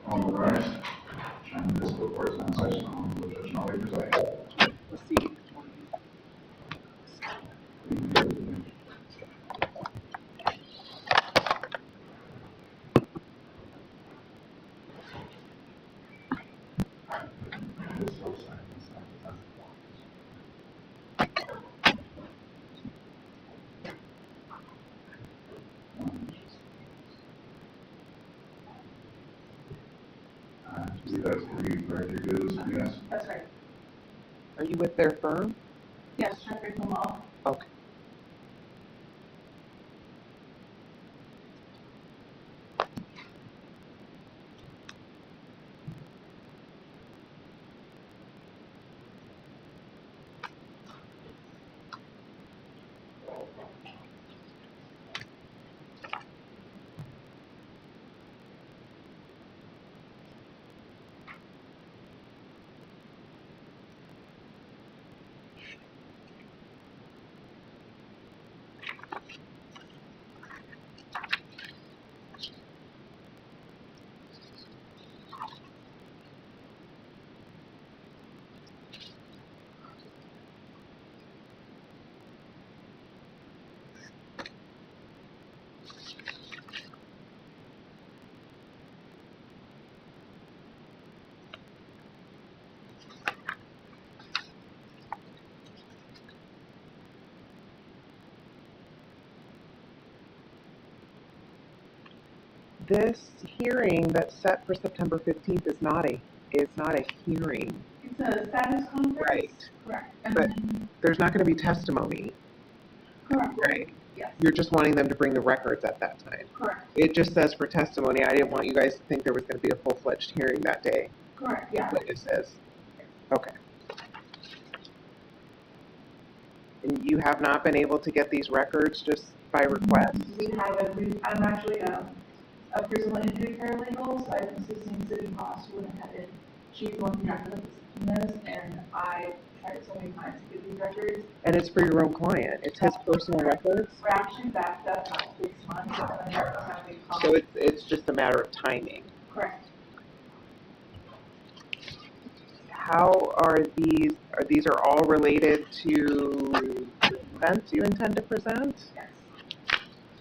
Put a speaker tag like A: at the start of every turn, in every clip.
A: All rise. Chandler Municipal Court is in session. Honorable Judge Nolly presiding.
B: Proceed.
A: I believe that's where you correct your dues, yes?
C: That's right.
B: Are you with their firm?
C: Yes, Chandler Law.
B: Okay. This hearing that's set for September 15th is not a hearing.
C: It's a status conference?
B: Right.
C: Correct.
B: But there's not going to be testimony.
C: Correct.
B: Right.
C: Yes.
B: You're just wanting them to bring the records at that time.
C: Correct.
B: It just says for testimony. I didn't want you guys to think there was going to be a full-fledged hearing that day.
C: Correct, yeah.
B: Like it says. Okay. And you have not been able to get these records just by request?
C: We haven't. I'm actually a personal injury paralegal, so I'm assisting City Boss who went ahead and she's the one who drafted up the subpoenas, and I tried so many times to get these records.
B: And it's for your own client. It's his personal records?
C: We're actually backed up about 6 months.
B: So it's just a matter of timing.
C: Correct.
B: How are these? These are all related to events you intend to present?
C: Yes.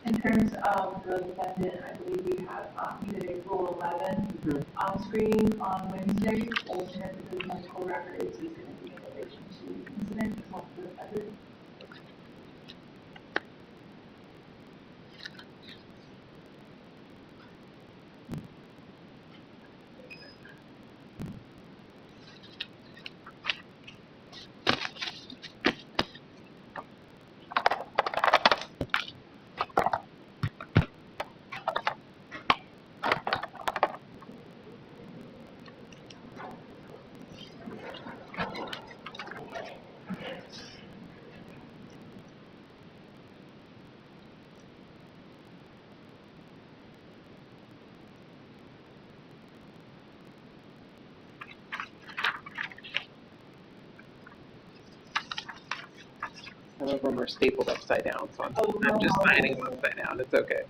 C: In terms of the defendant, I believe we have he did a Rule 11 screening on Wednesday. Alternatively, medical records is going to be in relation to the incident as well as the defendant.
B: Some of them are stapled upside down, so
C: Oh,
B: I'm just
C: no.
B: signing them upside down. It's okay.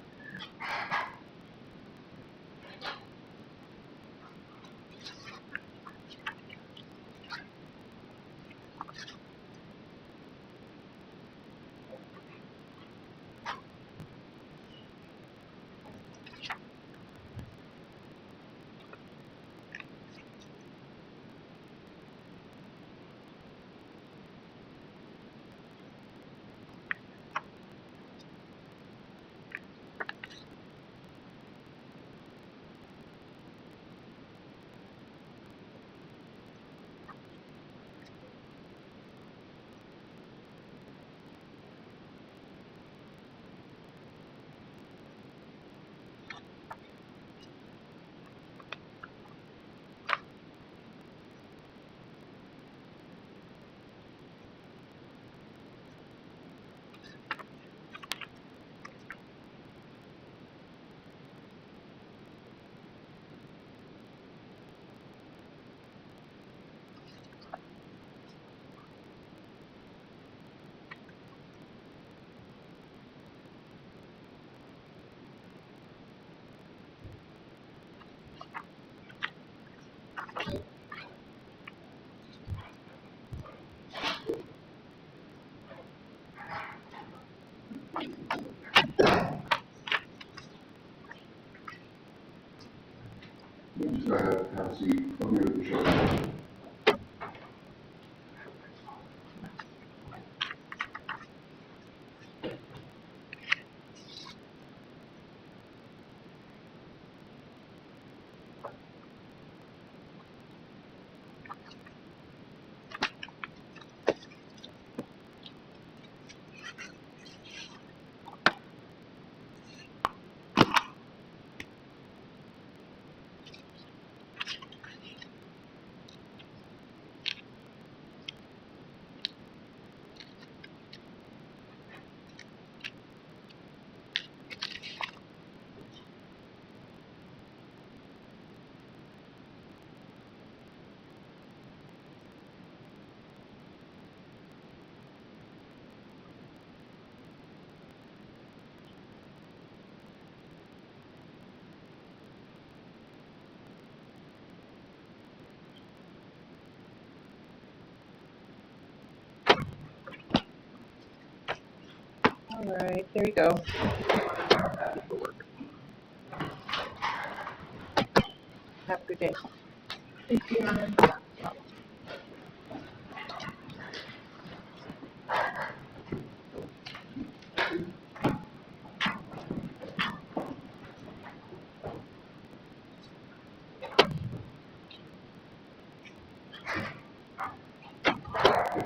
A: Just go ahead, have a seat. Let me with the show.
B: All right, there you go. Have a good day.
C: Thank you, Honor.
B: Good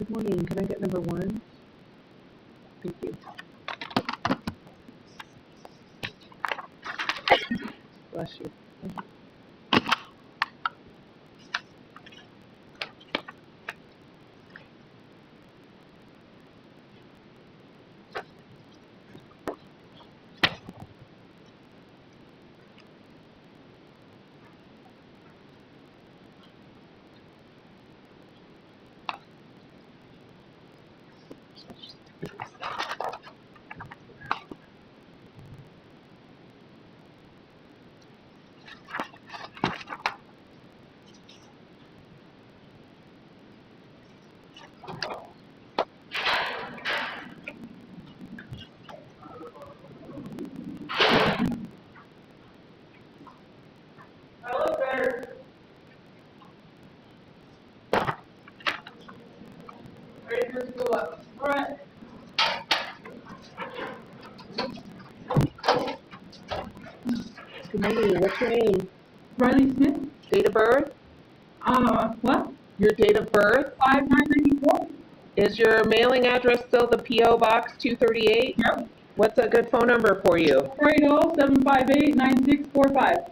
B: morning. Can I get number 1? Thank you. Bless you. Good morning. What's your name?
D: Riley Smith.
B: Date of birth?
D: What?
B: Your date of birth?
D: 5994?
B: Is your mailing address still the P.O. Box 238?
D: Yep.
B: What's a good phone number for you?
D: 480-758-9645.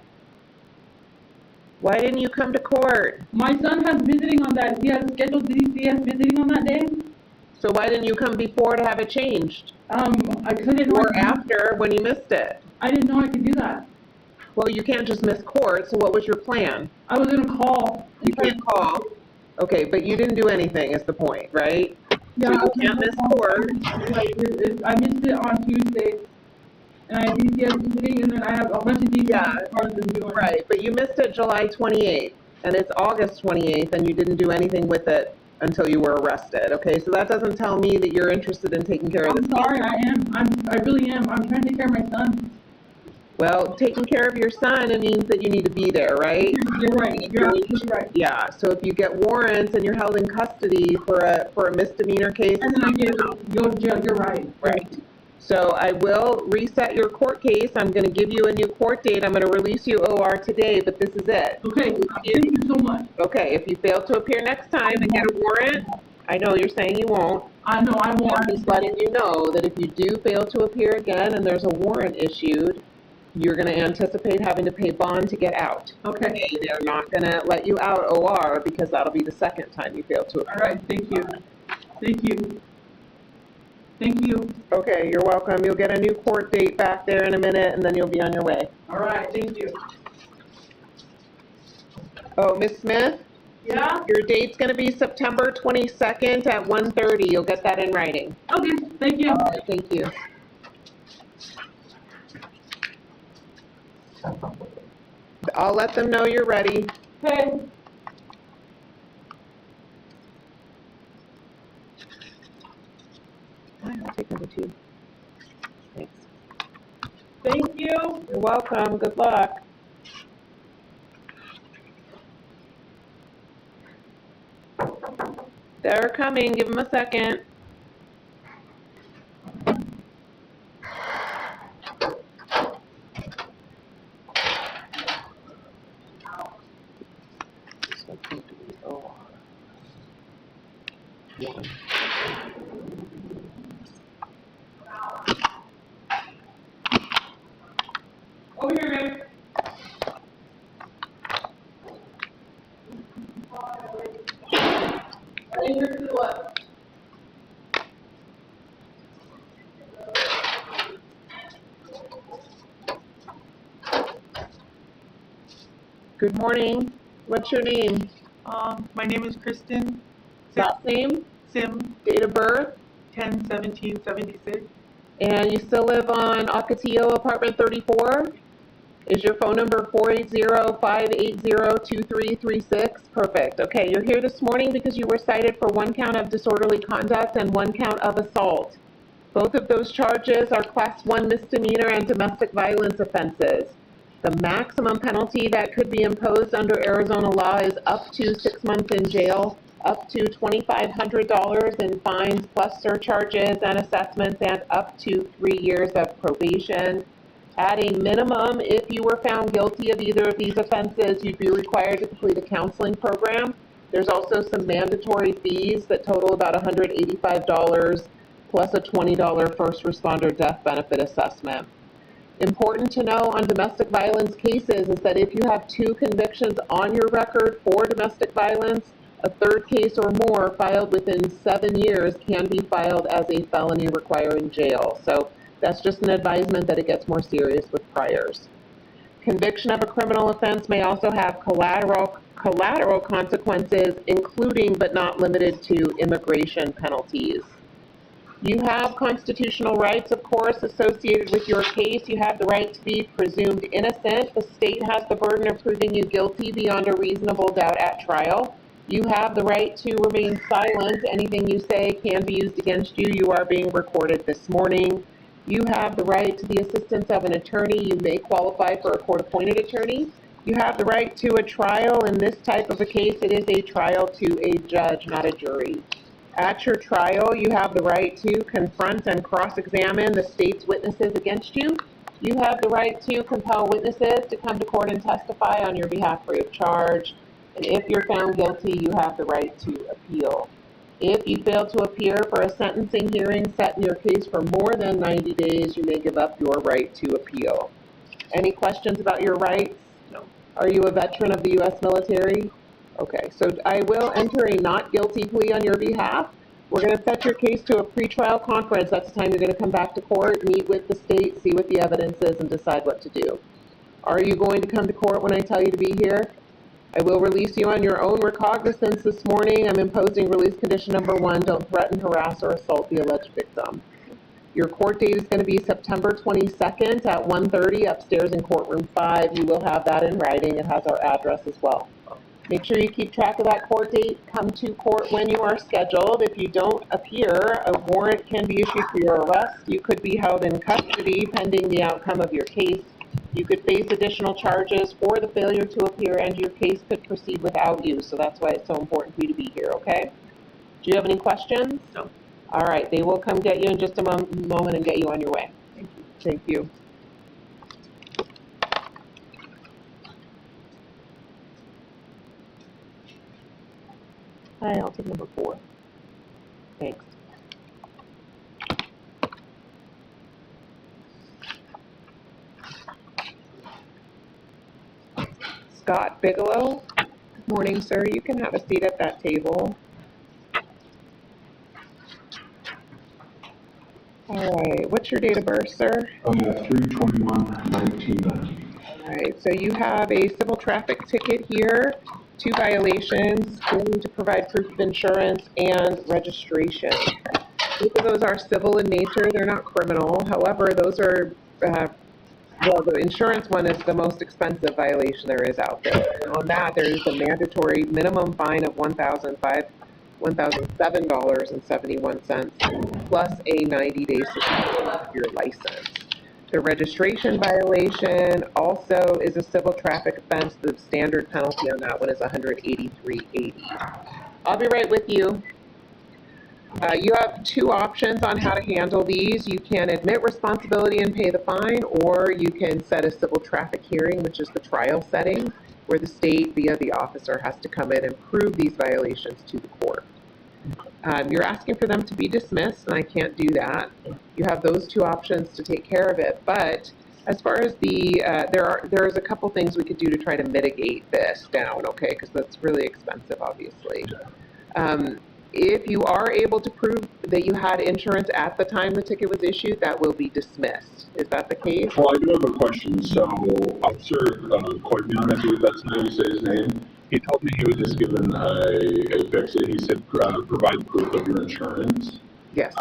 B: Why didn't you come to court?
D: My son has visiting on that. He has scheduled DCS visiting on that day.
B: So why didn't you come before to have it changed?
D: I couldn't.
B: Or after when you missed it?
D: I didn't know I could do that.
B: Well, you can't just miss court, so what was your plan?
D: I was gonna call.
B: You can't call. Okay, but you didn't do anything is the point, right?
D: Yeah,
B: So you can't miss court.
D: I missed it on Tuesday. And I DCS visiting, and then I have a bunch of DCS cards to do.
B: Right, but you missed it July 28th, and it's August 28th, and you didn't do anything with it until you were arrested, okay? So that doesn't tell me that you're interested in taking care of this.
D: I'm sorry, I am. I really am. I'm trying to take care of my son.
B: Well, taking care of your son, it means that you need to be there, right?
D: You're right. You're absolutely right.
B: Yeah, so if you get warrants and you're held in custody for a misdemeanor case.
D: And then I get go to jail. You're right.
B: Right. So I will reset your court case. I'm going to give you a new court date. I'm going to release you OR today, but this is it.
D: Okay, thank you so much.
B: Okay, if you fail to appear next time and get a warrant, I know you're saying you won't.
D: I know I won't.
B: I'm just letting you know that if you do fail to appear again and there's a warrant issued, you're going to anticipate having to pay bond to get out.
D: Okay.
B: They're not going to let you out OR because that'll be the second time you fail to appear.
D: All right, thank you. Thank you. Thank you.
B: Okay, you're welcome. You'll get a new court date back there in a minute, and then you'll be on your way.
D: All right, thank you.
B: Oh, Miss Smith?
D: Yeah?
B: Your date's going to be September 22nd at 1:30. You'll get that in writing.
D: Okay, thank you.
B: All right, thank you. I'll let them know you're ready.
D: Okay.
B: I'll take number 2. Thanks.
D: Thank you.
B: You're welcome. Good luck. They're coming. Give them a second.
D: Over here, ma'am. Right here to the left.
B: Good morning. What's your name?
E: My name is Kristen
B: Last name?
E: Sim,
B: Date of birth?
E: 10/17/76.
B: And you still live on Ocotillo, apartment 34? Is your phone number 480-580-2336? Perfect. Okay, you're here this morning because you were cited for 1 count of disorderly conduct and 1 count of assault. Both of those charges are Class 1 misdemeanor and domestic violence offenses. The maximum penalty that could be imposed under Arizona law is up to 6 months in jail, up to $2,500 in fines plus surcharges and assessments, and up to 3 years of probation. At a minimum, if you were found guilty of either of these offenses, you'd be required to complete a counseling program. There's also some mandatory fees that total about $185 plus a $20 first responder death benefit assessment. Important to know on domestic violence cases is that if you have 2 convictions on your record for domestic violence, a 3rd case or more filed within 7 years can be filed as a felony requiring jail. So that's just an advisement that it gets more serious with priors. Conviction of a criminal offense may also have collateral consequences, including but not limited to immigration penalties. You have constitutional rights, of course, associated with your case. You have the right to be presumed innocent. The state has the burden of proving you guilty beyond a reasonable doubt at trial. You have the right to remain silent. Anything you say can be used against you. You are being recorded this morning. You have the right to the assistance of an attorney. You may qualify for a court-appointed attorney. You have the right to a trial. In this type of a case, it is a trial to a judge, not a jury. At your trial, you have the right to confront and cross-examine the state's witnesses against you. You have the right to compel witnesses to come to court and testify on your behalf free of charge. And if you're found guilty, you have the right to appeal. If you fail to appear for a sentencing hearing set in your case for more than 90 days, you may give up your right to appeal. Any questions about your rights?
E: No.
B: Are you a veteran of the U.S. military? Okay, so I will enter a not guilty plea on your behalf. We're going to set your case to a pretrial conference. That's the time you're going to come back to court, meet with the state, see what the evidence is, and decide what to do. Are you going to come to court when I tell you to be here? I will release you on your own recognizance this morning. I'm imposing release condition number 1. Don't threaten, harass, or assault the alleged victim. Your court date is going to be September 22nd at 1:30 upstairs in courtroom 5. You will have that in writing. It has our address as well. Make sure you keep track of that court date. Come to court when you are scheduled. If you don't appear, a warrant can be issued for your arrest. You could be held in custody pending the outcome of your case. You could face additional charges for the failure to appear, and your case could proceed without you. So that's why it's so important for you to be here, okay? Do you have any questions?
E: No.
B: All right, they will come get you in just a moment and get you on your way.
E: Thank you.
B: Thank you. Hi, I'll take number 4. Thanks. Scott Bigelow. Good morning, sir. You can have a seat at that table. All right, what's your date of birth, sir?
A: 3/21/1990.
B: All right, so you have a civil traffic ticket here, 2 violations, failing to provide proof of insurance and registration. Both of those are civil in nature, they're not criminal. However, those are, well, the insurance one is the most expensive violation there is out there. And on that, there is a mandatory minimum fine of $1,500 $1,007.71 plus a 90-day suspension of your license. The registration violation also is a civil traffic offense. The standard penalty on that one is $183.80. I'll be right with you. You have two options on how to handle these. You can admit responsibility and pay the fine, or you can set a civil traffic hearing, which is the trial setting, where the state, via the officer, has to come in and prove these violations to the court. You're asking for them to be dismissed, and I can't do that. You have those two options to take care of it. But as far as the, there's a couple things we could do to try to mitigate this down, okay? Because that's really expensive, obviously. If you are able to prove that you had insurance at the time the ticket was issued, that will be dismissed. Is that the case?
F: Well, I do have a question. So, Officer Courtroom, I believe that's how you say his name, he told me he was just given a fix-it. He said, provide proof of your insurance.
B: Yes.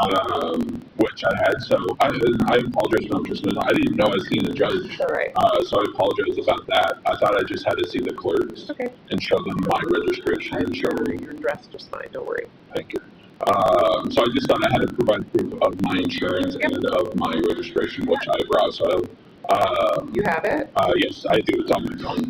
F: Which I had. So, I apologize for not listening. I didn't know I was seeing a judge.
B: All right.
F: So, I apologize about that. I thought I just had to see the clerks.
B: Okay.
F: And show them my registration and show them.
B: You're dressed just fine. Don't worry.
F: Thank you. So I just thought I had to provide proof of my insurance and of my registration, which I brought. So,
B: you have it?
F: Yes, I do. It's on my phone.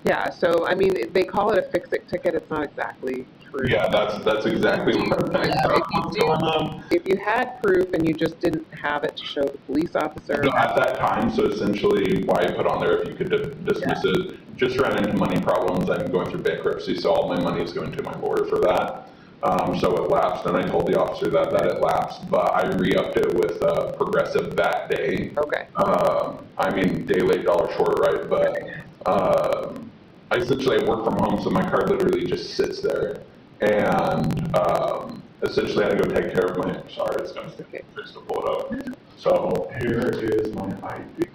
B: Yeah. So I mean, they call it a fix-it ticket. It's not exactly true.
F: Yeah, that's exactly what I thought was going on.
B: If you had proof and you just didn't have it to show the police officer.
F: No, at that time, so essentially why I put on there, if you could dismiss it, just ran into money problems. I'm going through bankruptcy, so all my money is going to my lawyer for that. So it lapsed, and I told the officer that it lapsed, but I re-upped it with Progressive that day.
B: Okay.
F: I mean, day late, dollar short, right? But I essentially work from home, so my card literally just sits there. And essentially I had to go take care of my, sorry, it's going to take fix to pull it up. So here is my ID.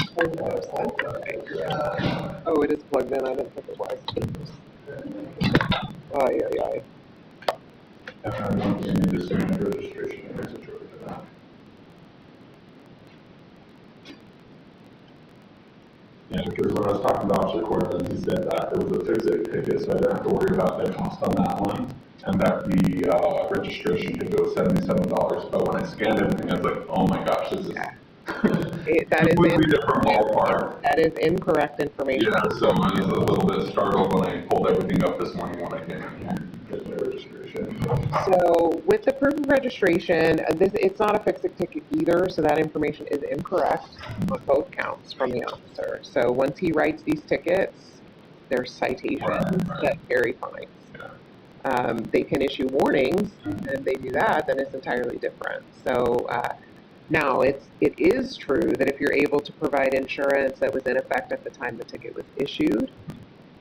B: Oh, it is plugged in. I didn't think it was. Oh, yeah.
F: And I'm going to need this in registration and exit over to that. Yeah, because when I was talking to Officer Corbin, he said that it was a fix-it ticket, so I didn't have to worry about the cost on that one. And that the registration ticket was $77. But when I scanned everything, I was like, oh my gosh, this is completely different ballpark.
B: That is incorrect information.
F: Yeah, so I was a little bit startled when I pulled everything up this morning when I came in here to get my registration.
B: So with the proof of registration, it's not a fix-it ticket either, so that information is incorrect on both counts from the officer. So once he writes these tickets, there's citations that carry fines. They can issue warnings, and they do that, then it's entirely different. So now it is true that if you're able to provide insurance that was in effect at the time the ticket was issued,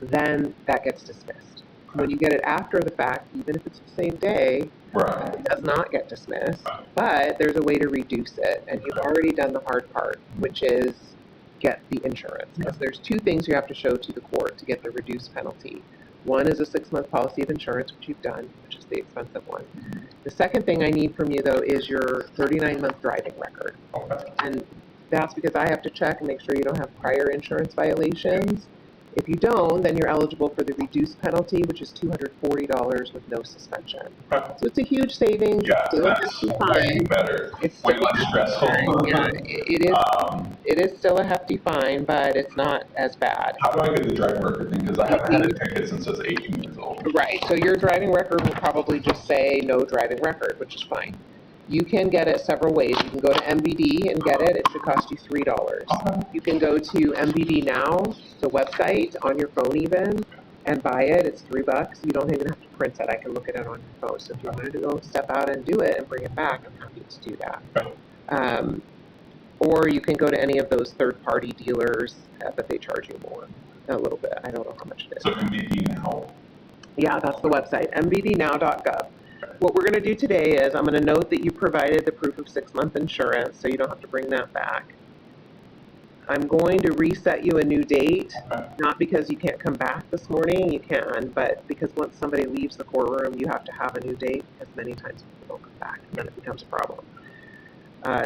B: then that gets dismissed. When you get it after the fact, even if it's the same day, it does not get dismissed, but there's a way to reduce it, and you've already done the hard part, which is get the insurance, because there's two things you have to show to the court to get the reduced penalty. One is a 6-month policy of insurance, which you've done, which is the expensive one. The second thing I need from you, though, is your 39-month driving record. And that's because I have to check and make sure you don't have prior insurance violations. If you don't, then you're eligible for the reduced penalty, which is $240 with no suspension. So it's a huge savings.
F: Yeah, that's way better. It's way less stressful.
B: Yeah, it is still a hefty fine, but it's not as bad.
F: How do I get the driving record thing? Because I haven't had a ticket since I was 18 years old.
B: Right, so your driving record will probably just say no driving record, which is fine. You can get it several ways. You can go to MVD and get it. It should cost you $3. You can go to MVD Now, the website, on your phone even, and buy it. It's $3. You don't even have to print it. I can look at it on your phone. So if you wanted to go step out and do it and bring it back, I'm happy to do that. Or you can go to any of those third-party dealers, but they charge you more, a little bit. I don't know how much it is.
F: So MVD Now?
B: Yeah, that's the website, mvdnow.gov. What we're going to do today is I'm going to note that you provided the proof of 6-month insurance, so you don't have to bring that back. I'm going to reset you a new date, not because you can't come back this morning, you can, but because once somebody leaves the courtroom, you have to have a new date, because many times people don't come back, and then it becomes a problem.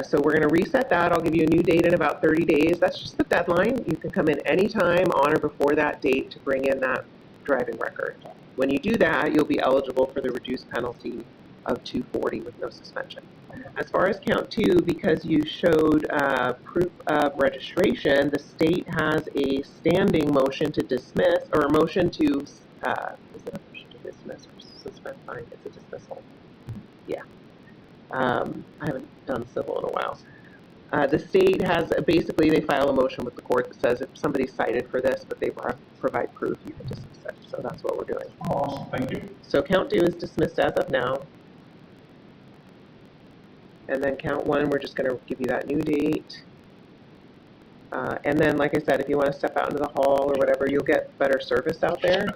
B: So we're going to reset that. I'll give you a new date in about 30 days. That's just the deadline. You can come in anytime on or before that date to bring in that driving record. When you do that, you'll be eligible for the reduced penalty of $240 with no suspension. As far as count 2, because you showed proof of registration, the state has a standing motion to dismiss, or a motion to, is it a motion to dismiss or suspend? Fine, it's a dismissal. Yeah. I haven't done civil in a while. The state has, basically, they file a motion with the court that says if somebody's cited for this, but they provide proof, you can dismiss it. So that's what we're doing.
F: Awesome, thank you.
B: So count 2 is dismissed as of now. And then count 1, we're just going to give you that new date. And then, like I said, if you want to step out into the hall or whatever, you'll get better service out there.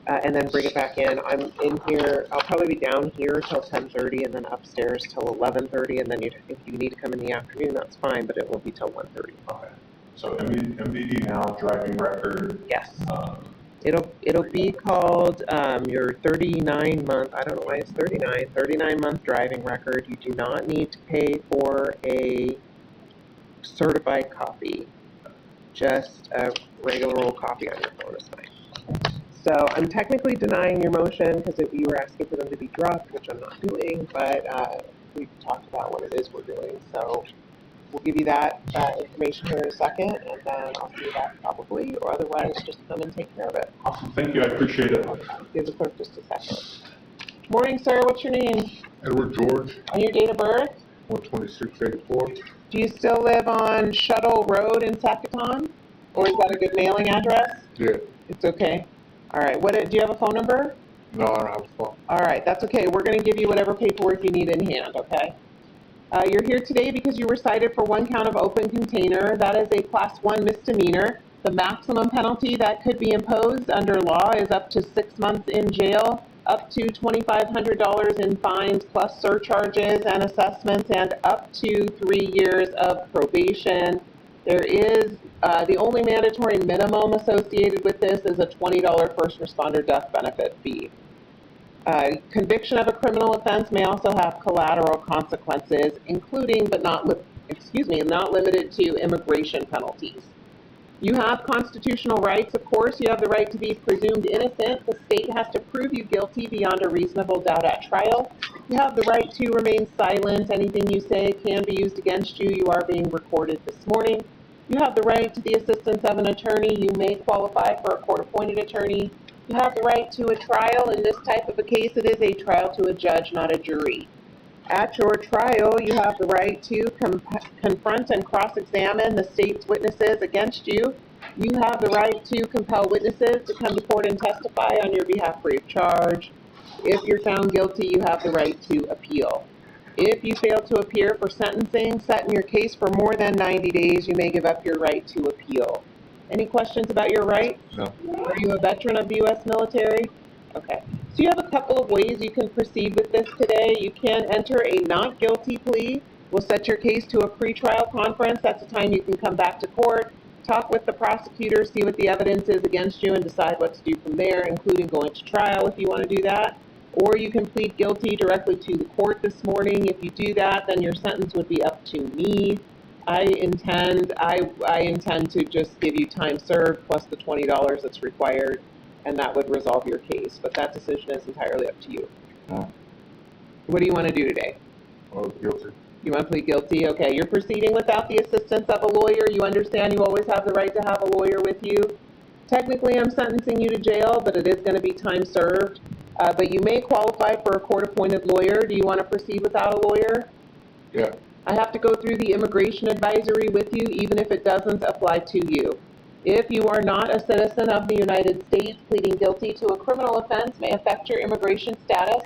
B: And then bring it back in. I'm in here, I'll probably be down here till 10:30 and then upstairs till 11:30. And then if you need to come in the afternoon, that's fine, but it will be till 1:30.
F: Okay. So MVD now, driving record.
B: Yes. It'll be called your 39-month, I don't know why it's 39-month driving record. You do not need to pay for a certified copy. Just a regular old copy on your phone is fine. So I'm technically denying your motion because you were asking for them to be dropped, which I'm not doing, but we've talked about what it is we're doing. So we'll give you that information here in a second, and then I'll see you back probably, or otherwise just come and take care of it.
F: Awesome, thank you, I appreciate it.
B: Give the clerk just a second. Morning, sir. What's your name?
G: Edward George,
B: And your date of birth?
G: 12684.
B: Do you still live on Shuttle Road in Sacaton? Or is that a good mailing address?
G: Yeah.
B: It's okay. All right. Do you have a phone number?
G: No, I don't have a phone.
B: All right. That's okay. We're going to give you whatever paperwork you need in hand, okay? You're here today because you were cited for 1 count of open container. That is a Class 1 misdemeanor. The maximum penalty that could be imposed under law is up to 6 months in jail, up to $2,500 in fines, plus surcharges and assessments, and up to 3 years of probation. There is, the only mandatory minimum associated with this is a $20 first responder death benefit fee. Conviction of a criminal offense may also have collateral consequences, including but not limited to immigration penalties. You have constitutional rights, of course. You have the right to be presumed innocent. The state has to prove you guilty beyond a reasonable doubt at trial. You have the right to remain silent. Anything you say can be used against you. You are being recorded this morning. You have the right to the assistance of an attorney. You may qualify for a court-appointed attorney. You have the right to a trial. In this type of a case, it is a trial to a judge, not a jury. At your trial, you have the right to confront and cross-examine the state's witnesses against you. You have the right to compel witnesses to come to court and testify on your behalf free of charge. If you're found guilty, you have the right to appeal. If you fail to appear for sentencing set in your case for more than 90 days, you may give up your right to appeal. Any questions about your right?
G: No.
B: Are you a veteran of the U.S. military? Okay. So you have a couple of ways you can proceed with this today. You can enter a not guilty plea. We'll set your case to a pretrial conference. That's the time you can come back to court, talk with the prosecutor, see what the evidence is against you, and decide what to do from there, including going to trial if you want to do that. Or you can plead guilty directly to the court this morning. If you do that, then your sentence would be up to me. I intend to just give you time served plus the $20 that's required, and that would resolve your case. But that decision is entirely up to you. What do you want to do today?
G: Oh, guilty.
B: You want to plead guilty? Okay, you're proceeding without the assistance of a lawyer. You understand you always have the right to have a lawyer with you. Technically, I'm sentencing you to jail, but it is going to be time served. But you may qualify for a court-appointed lawyer. Do you want to proceed without a lawyer?
G: Yeah.
B: I have to go through the immigration advisory with you, even if it doesn't apply to you. If you are not a citizen of the United States, pleading guilty to a criminal offense may affect your immigration status.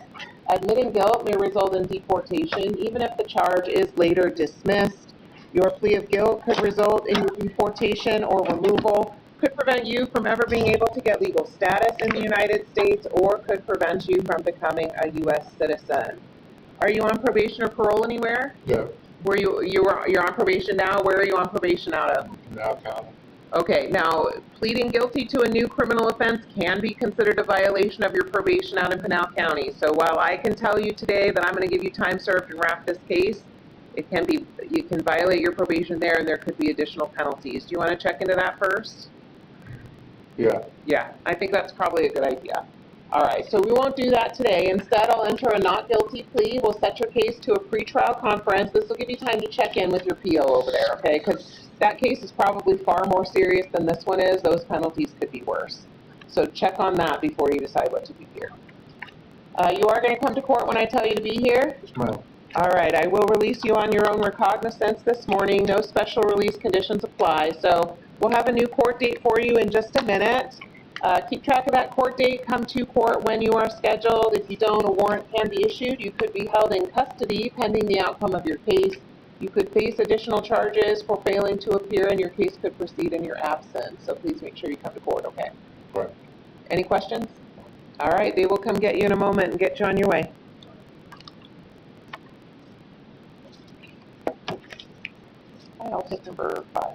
B: Admitting guilt may result in deportation, even if the charge is later dismissed. Your plea of guilt could result in your deportation or removal, could prevent you from ever being able to get legal status in the United States, or could prevent you from becoming a U.S. citizen. Are you on probation or parole anywhere?
G: Yeah.
B: You're on probation now? Where are you on probation out of?
G: Now county.
B: Okay, now, pleading guilty to a new criminal offense can be considered a violation of your probation out in Pinal County. So while I can tell you today that I'm going to give you time served and wrap this case, you can violate your probation there, and there could be additional penalties. Do you want to check into that first?
G: Yeah.
B: Yeah, I think that's probably a good idea. All right, so we won't do that today. Instead, I'll enter a not guilty plea. We'll set your case to a pretrial conference. This will give you time to check in with your PO over there, okay? Because that case is probably far more serious than this one is. Those penalties could be worse. So check on that before you decide what to do here. You are going to come to court when I tell you to be here?
G: Yes, ma'am.
B: All right, I will release you on your own recognizance this morning. No special release conditions apply. So we'll have a new court date for you in just a minute. Keep track of that court date. Come to court when you are scheduled. If you don't, a warrant can be issued. You could be held in custody pending the outcome of your case. You could face additional charges for failing to appear, and your case could proceed in your absence. So please make sure you come to court, okay?
G: Right.
B: Any questions? All right, they will come get you in a moment and get you on your way. I'll take number 5.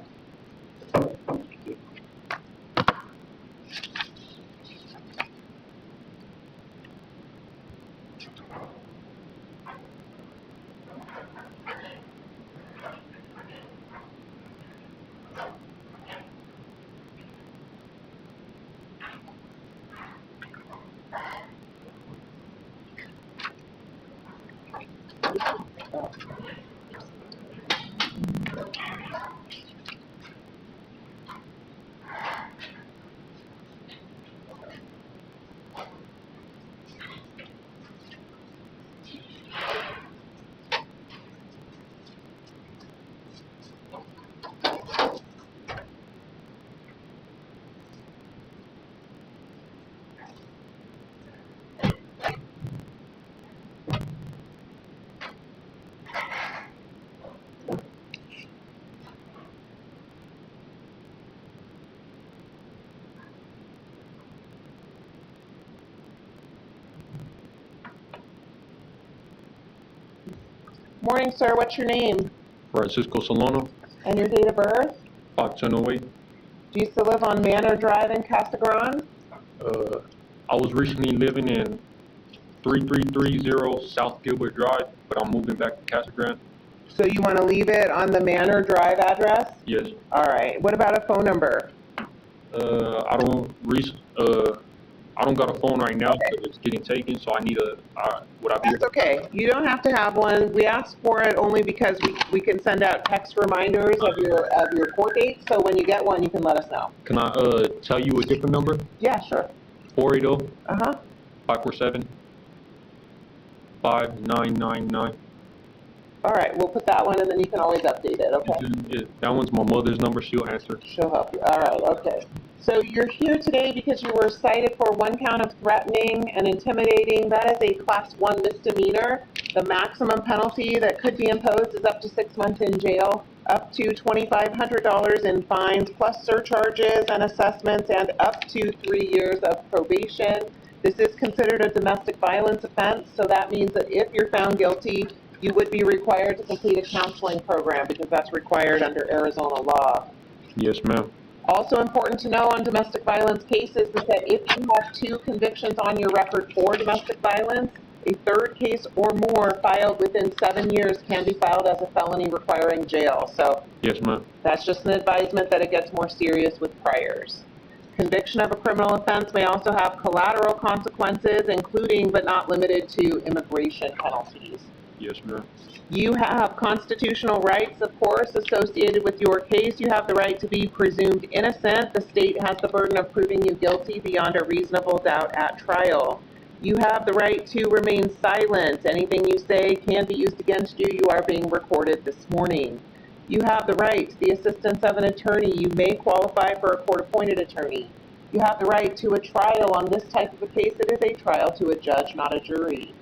B: Morning, sir. What's your name?
H: Francisco Solano,
B: And your date of birth?
H: 51008.
B: Do you still live on Manor Drive in Casa Grande?
H: I was recently living in 3330 South Gilbert Drive, but I'm moving back to Casa Grande.
B: So you want to leave it on the Manor Drive address?
H: Yes.
B: All right. What about a phone number?
H: I don't got a phone right now because it's getting taken, so I need would I be?
B: That's okay. You don't have to have one. We ask for it only because we can send out text reminders of your court date. So when you get one, you can let us know.
H: Can I tell you a different number?
B: Yeah, sure.
H: 480
B: Uh-huh.
H: 547 5999.
B: All right. We'll put that one, and then you can always update it, okay?
H: Yeah, that one's my mother's number. She'll answer.
B: She'll help you. All right. Okay. So you're here today because you were cited for 1 count of threatening and intimidating. That is a Class 1 misdemeanor. The maximum penalty that could be imposed is up to 6 months in jail, up to $2,500 in fines, plus surcharges and assessments, and up to 3 years of probation. This is considered a domestic violence offense, so that means that if you're found guilty, you would be required to complete a counseling program because that's required under Arizona law.
H: Yes, ma'am.
B: Also important to know on domestic violence cases is that if you have 2 convictions on your record for domestic violence, a 3rd case or more filed within 7 years can be filed as a felony requiring jail. So
H: Yes, ma'am.
B: that's just an advisement that it gets more serious with priors. Conviction of a criminal offense may also have collateral consequences, including but not limited to immigration penalties.
H: Yes, ma'am.
B: You have constitutional rights, of course, associated with your case. You have the right to be presumed innocent. The state has the burden of proving you guilty beyond a reasonable doubt at trial. You have the right to remain silent. Anything you say can be used against you. You are being recorded this morning. You have the right to the assistance of an attorney. You may qualify for a court-appointed attorney. You have the right to a trial on this type of a case. It is a trial to a judge, not a jury.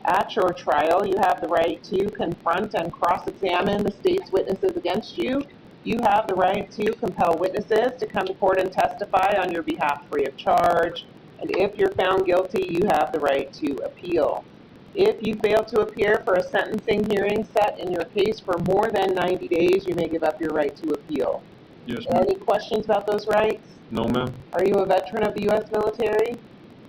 B: At your trial, you have the right to confront and cross-examine the state's witnesses against you. You have the right to compel witnesses to come to court and testify on your behalf free of charge. And if you're found guilty, you have the right to appeal. If you fail to appear for a sentencing hearing set in your case for more than 90 days, you may give up your right to appeal.
H: Yes, ma'am.
B: Any questions about those rights?
H: No, ma'am.
B: Are you a veteran of the U.S. military?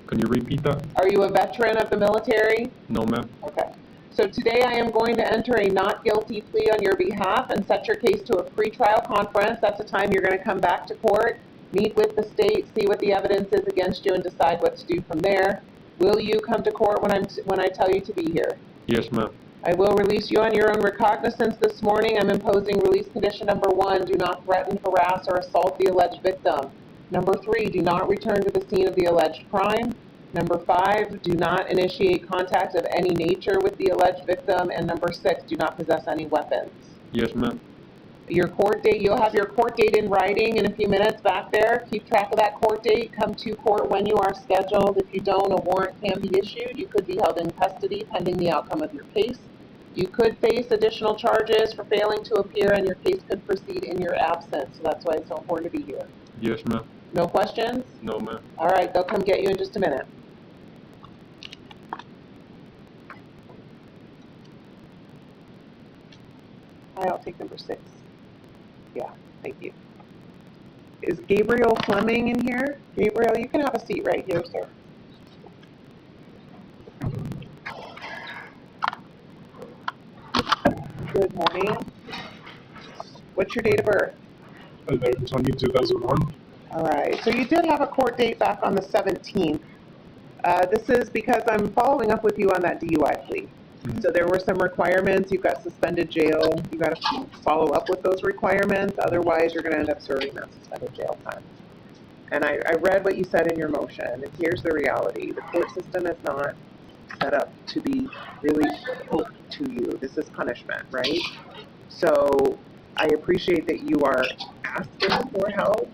H: Can you repeat that?
B: Are you a veteran of the military?
H: No, ma'am.
B: Okay. So today I am going to enter a not guilty plea on your behalf and set your case to a pretrial conference. That's the time you're going to come back to court. meet with the state, see what the evidence is against you, and decide what to do from there. Will you come to court when I tell you to be here?
H: Yes, ma'am.
B: I will release you on your own recognizance this morning. I'm imposing release condition number 1, do not threaten, harass, or assault the alleged victim. Number 3, do not return to the scene of the alleged crime. Number 5, do not initiate contact of any nature with the alleged victim. And number 6, do not possess any weapons.
H: Yes, ma'am.
B: Your court date, you'll have your court date in writing in a few minutes back there. Keep track of that court date. Come to court when you are scheduled. If you don't, a warrant can be issued. You could be held in custody pending the outcome of your case. You could face additional charges for failing to appear, and your case could proceed in your absence. So that's why it's so important to be here.
H: Yes, ma'am.
B: No questions?
H: No, ma'am.
B: All right, they'll come get you in just a minute. I'll take number 6. Yeah, thank you. Is Gabriel Fleming in here? Gabriel, you can have a seat right here, sir. Good morning. What's your date of birth?
I: 11/20/2001.
B: All right, so you did have a court date back on the 17th. This is because I'm following up with you on that DUI plea. So there were some requirements. You've got suspended jail. You got to follow up with those requirements. Otherwise, you're going to end up serving that suspended jail time. And I read what you said in your motion. And here's the reality. The court system is not set up to be really helpful to you. This is punishment, right? So I appreciate that you are asking for help,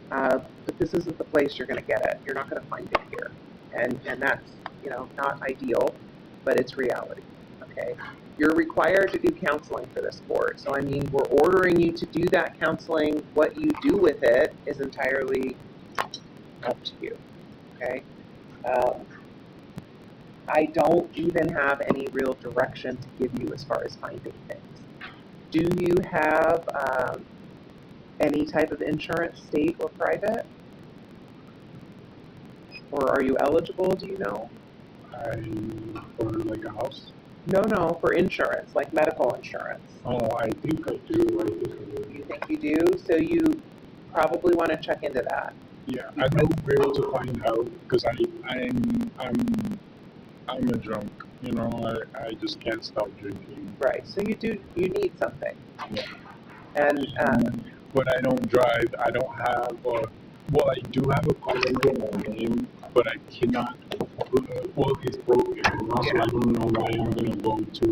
B: but this isn't the place you're going to get it. You're not going to find it here. And that's, not ideal, but it's reality, okay? You're required to do counseling for this court. So, we're ordering you to do that counseling. What you do with it is entirely up to you, okay? I don't even have any real direction to give you as far as finding things. Do you have any type of insurance, state or private? Or are you eligible, do you know?
I: For like a house?
B: No, for insurance, like medical insurance.
I: Oh, I think I do.
B: You think you do? So you probably want to check into that.
I: Yeah, I know where to find out because I'm a drunk. I just can't stop drinking.
B: Right. So you need something.
I: Yeah.
B: And
I: but I don't drive. I don't have. Well, I do have a car under my name, but I cannot. Well, it's broken. And also, I don't know why I'm gonna go to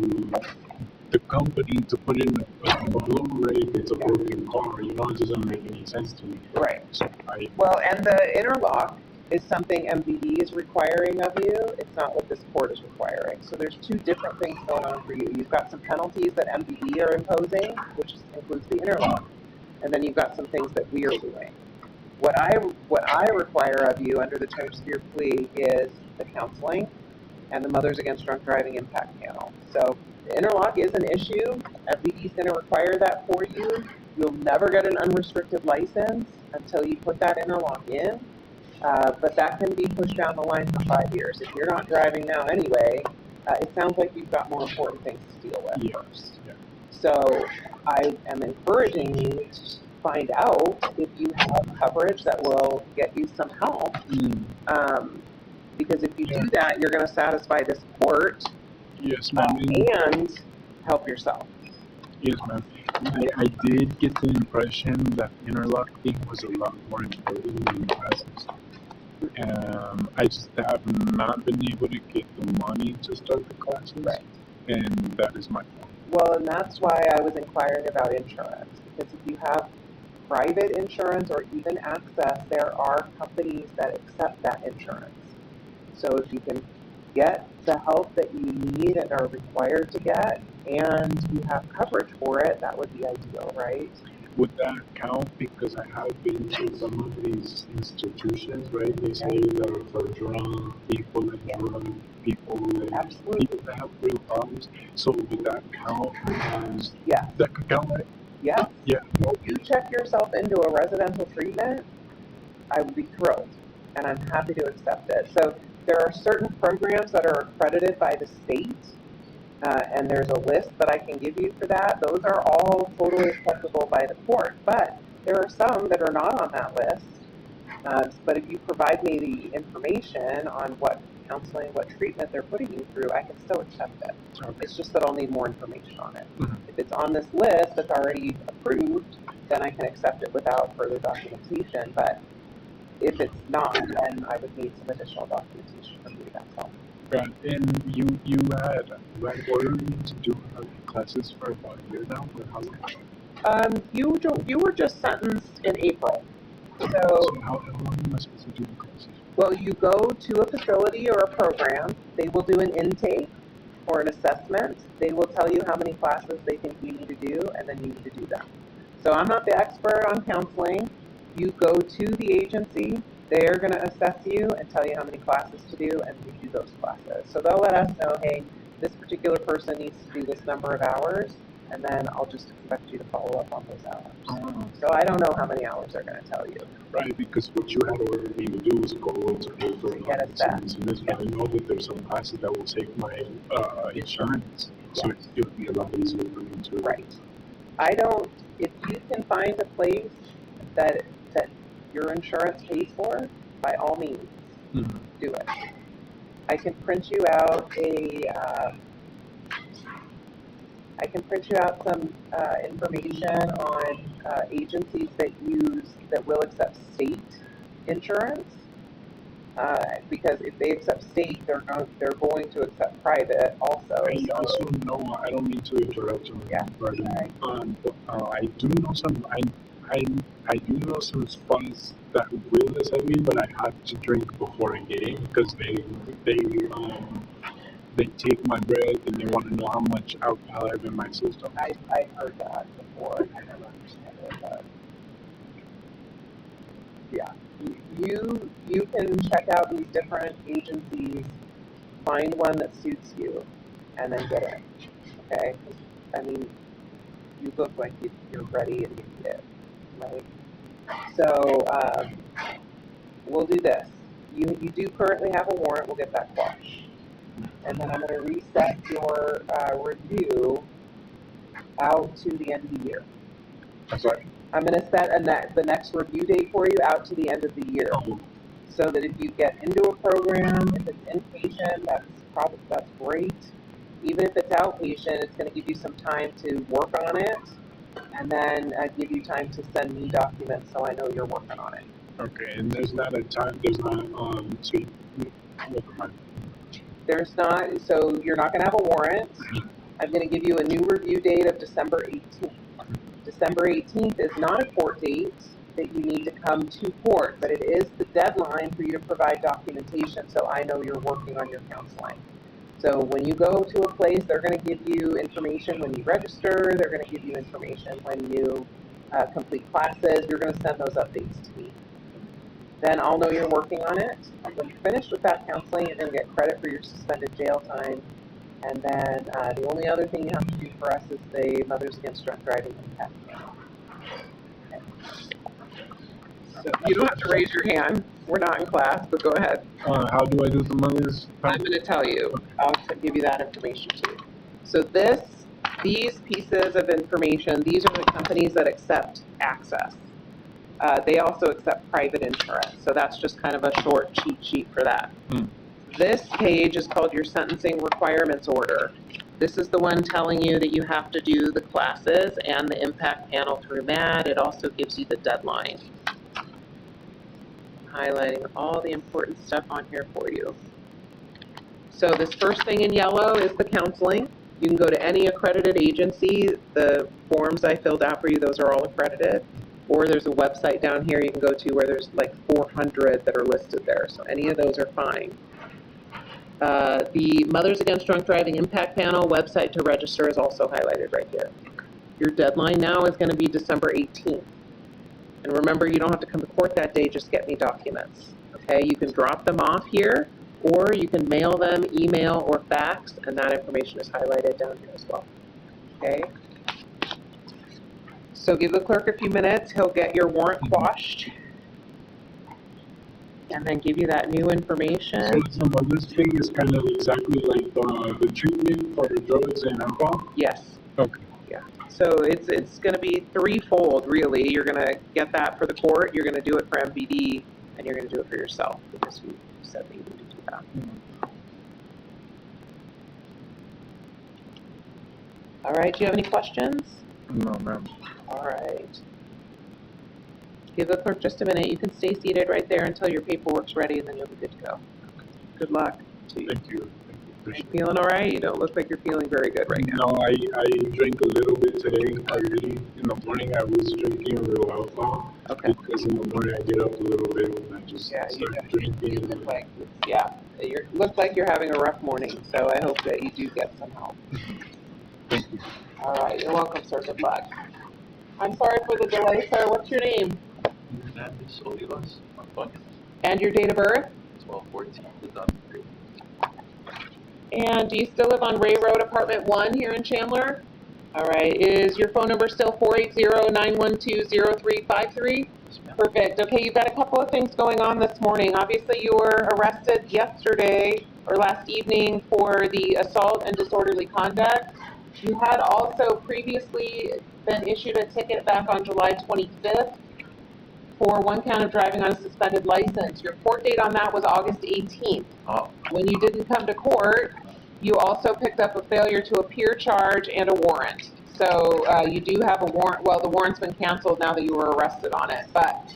I: the company to put in a Blu-ray if it's a broken car. It doesn't make any sense to me.
B: right.
I: So
B: And the interlock is something MVD is requiring of you. It's not what this court is requiring. So there's 2 different things going on for you. You've got some penalties that MVD are imposing, which includes the interlock, and then you've got some things that we are doing. What I require of you under the terms of your plea is the counseling and the Mothers Against Drunk Driving Impact Panel. So the interlock is an issue. MVD is going to require that for you. You'll never get an unrestricted license until you put that interlock in. But that can be pushed down the line for 5 years. If you're not driving now anyway, it sounds like you've got more important things to deal with first.
I: Yeah.
B: So I am encouraging you to find out if you have coverage that will get you some help. Because if you do that, you're going to satisfy this court
I: Yes, ma'am.
B: and help yourself.
I: Yes, ma'am. I did get the impression that interlock thing was a lot more important than classes. I just have not been able to get the money to start the classes.
B: Right.
I: And that is my point.
B: Well, and that's why I was inquiring about insurance. Because if you have private insurance or even access, there are companies that accept that insurance. So if you can get the help that you need and are required to get, and you have coverage for it, that would be ideal, right?
I: Would that count? Because I have been to some of these institutions, right? They say that for drunk people that drug people that people that have real problems. So would that count as that could count, right?
B: Yes.
I: Yeah.
B: If you check yourself into a residential treatment, I would be thrilled, and I'm happy to accept it. So there are certain programs that are accredited by the state, and there's a list that I can give you for that. Those are all totally acceptable by the court, but there are some that are not on that list, But if you provide me the information on what counseling, what treatment they're putting you through, I can still accept it.
I: Okay.
B: It's just that I'll need more information on it.
I: Mhm.
B: If it's on this list that's already approved, then I can accept it without further documentation. But if it's not, then I would need some additional documentation from you, that's all.
I: Right, and you had ordered me to do classes for about a year now, or how long?
B: You were just sentenced in April.
I: So
B: So,
I: how long am I supposed to do the classes?
B: well, you go to a facility or a program, they will do an intake or an assessment. They will tell you how many classes they think you need to do, and then you need to do them. So I'm not the expert on counseling. You go to the agency, they're going to assess you and tell you how many classes to do, and you do those classes. So they'll let us know, hey, this particular person needs to do this number of hours, and then I'll just expect you to follow up on those hours. So I don't know how many hours they're going to tell you.
I: Right, because what you had ordered me to do was go into pay for
B: Get a set.
I: and this, but I know that there's some classes that will take my insurance, so it would be a lot easier for me to.
B: Right. If you can find a place that your insurance pays for, by all means,
I: Mhm.
B: do it. I can print you out some information on agencies that will accept state insurance. Because if they accept state, they're going to accept private also.
I: I
B: So,
I: also know, I don't mean to interrupt you,
B: Yeah.
I: but but, I do know some, I do know some spots that will accept me, but I have to drink before a game because they take my breath and they want to know how much alcohol I have in my system.
B: I've heard that before. I don't understand it, but yeah, you can check out these different agencies, find one that suits you, and then get in. Okay? I mean, you look like you're ready and you need it, right? So we'll do this. You do currently have a warrant. We'll get that quashed, and then I'm going to reset your review out to the end of the year.
I: I'm sorry.
B: I'm going to set the next review date for you out to the end of the year, so that if you get into a program, if it's inpatient, that's great. Even if it's outpatient, it's going to give you some time to work on it, and then give you time to send me documents so I know you're working on it.
I: Okay, and there's not so never mind.
B: There's not, so you're not going to have a warrant. I'm going to give you a new review date of December 18th. December 18th is not a court date that you need to come to court, but it is the deadline for you to provide documentation so I know you're working on your counseling. So when you go to a place, they're going to give you information when you register, they're going to give you information when you complete classes, you're going to send those updates to me. Then I'll know you're working on it. When you're finished with that counseling, you're going to get credit for your suspended jail time. And then the only other thing you have to do for us is the Mothers Against Drunk Driving Impact Panel. Okay. So you don't have to raise your hand. We're not in class, but go ahead.
I: How do I do the mothers?
B: I'm going to tell you. I'll give you that information too. So these pieces of information, these are the companies that accept access. They also accept private insurance. So that's just kind of a short cheat sheet for that. This page is called your sentencing requirements order. This is the one telling you that you have to do the classes and the impact panel through MAD. It also gives you the deadline. Highlighting all the important stuff on here for you. So this first thing in yellow is the counseling. You can go to any accredited agency. The forms I filled out for you, those are all accredited. Or there's a website down here you can go to where there's like 400 that are listed there. So any of those are fine. The Mothers Against Drunk Driving Impact Panel website to register is also highlighted right here. Your deadline now is going to be December 18th. And remember, you don't have to come to court that day, just get me documents. Okay, you can drop them off here, or you can mail them, email, or fax, and that information is highlighted down here as well. Okay? So give the clerk a few minutes, he'll get your warrant quashed, and then give you that new information.
I: So some of this thing is kind of exactly like the treatment for the drugs and alcohol?
B: Yes.
I: Okay.
B: Yeah. So it's going to be threefold, really. You're going to get that for the court, you're going to do it for MVD, and you're gonna do it for yourself because you said that you need to do that. All right, do you have any questions?
G: No, ma'am.
B: All right. Give the clerk just a minute. You can stay seated right there until your paperwork's ready, and then you'll be good to go. Good luck to you.
I: Thank you.
B: Are you feeling all right? You don't look like you're feeling very good right now.
I: No, I drank a little bit today. In the morning I was drinking real alcohol.
B: Okay.
I: Because in the morning I get up a little bit and I just
B: Yeah, you
I: start drinking.
B: look like, yeah, you look like you're having a rough morning, so I hope that you do get some help.
I: Thank you.
B: All right, you're welcome, sir. Good luck. I'm sorry for the delay, sir. What's your name?
J: Hernandez Olivas, Antonio,
B: And your date of birth?
J: 12/14/2003.
B: And do you still live on Ray Road, Apartment 1 here in Chandler? All right, is your phone number still 480-912-0353?
J: Yes, ma'am.
B: Perfect. Okay, you've got a couple of things going on this morning. Obviously, you were arrested yesterday or last evening for the assault and disorderly conduct. You had also previously been issued a ticket back on July 25th for one count of driving on a suspended license. Your court date on that was August 18th.
J: Oh,
B: When you didn't come to court, you also picked up a failure to appear charge and a warrant. So you do have a warrant. Well, the warrant's been canceled now that you were arrested on it. But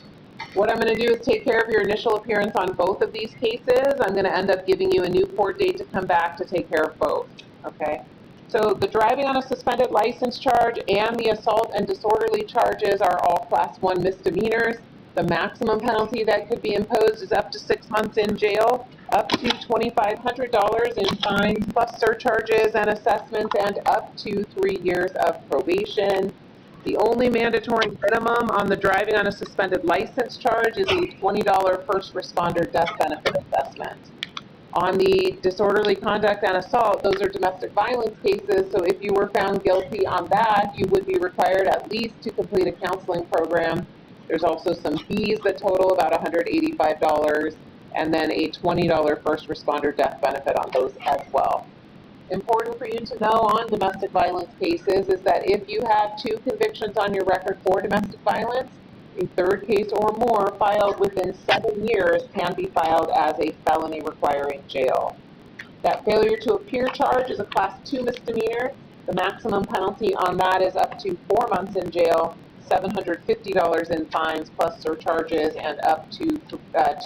B: what I'm going to do is take care of your initial appearance on both of these cases. I'm going to end up giving you a new court date to come back to take care of both. Okay? So the driving on a suspended license charge and the assault and disorderly charges are all Class 1 misdemeanors. The maximum penalty that could be imposed is up to 6 months in jail, up to $2,500 in fines, plus surcharges and assessments, and up to 3 years of probation. The only mandatory minimum on the driving on a suspended license charge is a $20 first responder death benefit assessment. On the disorderly conduct and assault, those are domestic violence cases, so if you were found guilty on that, you would be required at least to complete a counseling program. There's also some fees that total about $185, and then a $20 first responder death benefit on those as well. Important for you to know on domestic violence cases is that if you have 2 convictions on your record for domestic violence, a third case or more filed within 7 years can be filed as a felony requiring jail. That failure to appear charge is a Class 2 misdemeanor. The maximum penalty on that is up to 4 months in jail, $750 in fines plus surcharges, and up to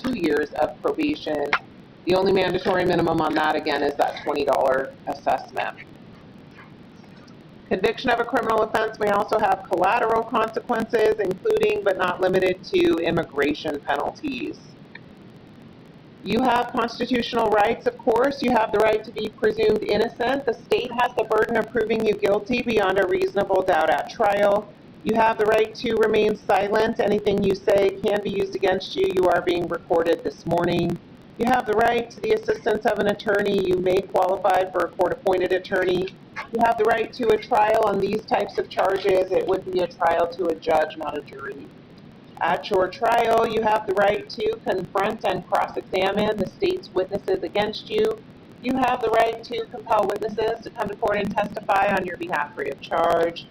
B: 2 years of probation. The only mandatory minimum on that, again, is that $20 assessment. Conviction of a criminal offense may also have collateral consequences, including but not limited to immigration penalties. You have constitutional rights, of course. You have the right to be presumed innocent. The state has the burden of proving you guilty beyond a reasonable doubt at trial. You have the right to remain silent. Anything you say can be used against you. You are being recorded this morning. You have the right to the assistance of an attorney. You may qualify for a court-appointed attorney. You have the right to a trial on these types of charges. It would be a trial to a judge, not a jury. At your trial, you have the right to confront and cross-examine the state's witnesses against you. You have the right to compel witnesses to come to court and testify on your behalf free of charge.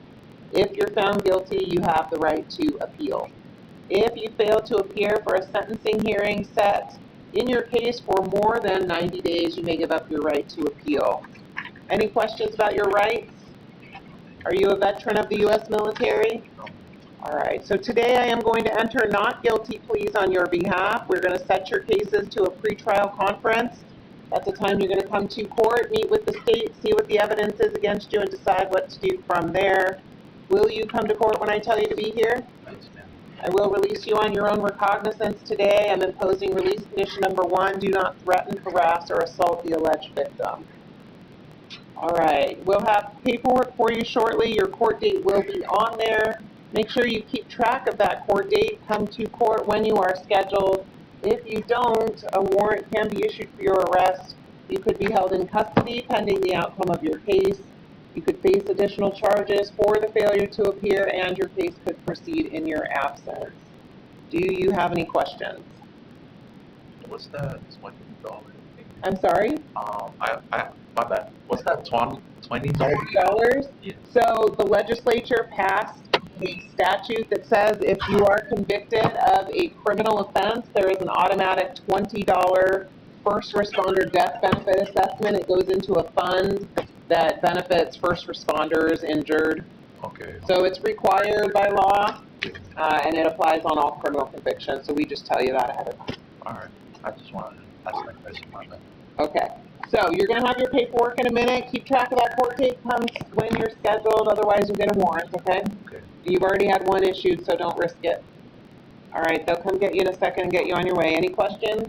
B: If you're found guilty, you have the right to appeal. If you fail to appear for a sentencing hearing set in your case for more than 90 days, you may give up your right to appeal. Any questions about your rights? Are you a veteran of the U.S. military? All right, so today I am going to enter not guilty pleas on your behalf. We're going to set your cases to a pretrial conference. That's the time you're going to come to court, meet with the state, see what the evidence is against you, and decide what to do from there. Will you come to court when I tell you to be here?
J: yes, ma'am.
B: I will release you on your own recognizance today. I'm imposing release condition number 1. Do not threaten, harass, or assault the alleged victim. All right, we'll have paperwork for you shortly. Your court date will be on there. Make sure you keep track of that court date. Come to court when you are scheduled. If you don't, a warrant can be issued for your arrest. You could be held in custody pending the outcome of your case. You could face additional charges for the failure to appear, and your case could proceed in your absence. Do you have any questions?
J: What's that $20?
B: I'm sorry?
J: My bad. What's that $20?
B: $20?
J: Yes.
B: So the legislature passed a statute that says if you are convicted of a criminal offense, there is an automatic $20 first responder death benefit assessment. It goes into a fund that benefits first responders injured.
J: Okay.
B: So it's required by law, and it applies on all criminal convictions. So we just tell you that ahead of time.
J: All right. I just wanted to ask that question on that.
B: Okay. So you're going to have your paperwork in a minute. Keep track of that court date comes when you're scheduled. Otherwise, you'll get a warrant, okay?
J: Okay.
B: You've already had one issued, so don't risk it. All right. They'll come get you in a second and get you on your way. Any questions?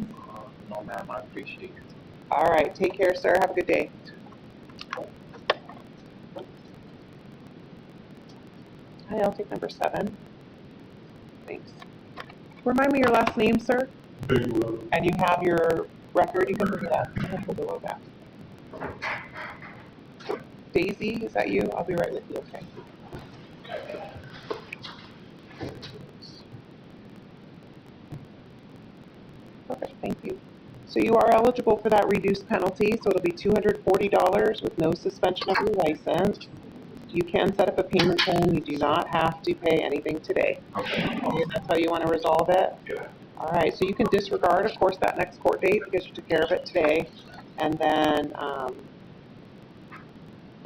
J: No, ma'am. I appreciate it.
B: All right. Take care, sir. Have a good day. Hi, I'll take number 7. Thanks. Remind me your last name, sir?
I: Bigelow.
B: And you have your record, you can bring it up. I'll put below that. Daisy, is that you? I'll be right with you, okay. Perfect, thank you. So you are eligible for that reduced penalty, so it'll be $240 with no suspension of your license. You can set up a payment plan. You do not have to pay anything today.
F: Okay.
B: That's how you want to resolve it?
F: Yeah.
B: All right, so you can disregard, of course, that next court date because you took care of it today. And then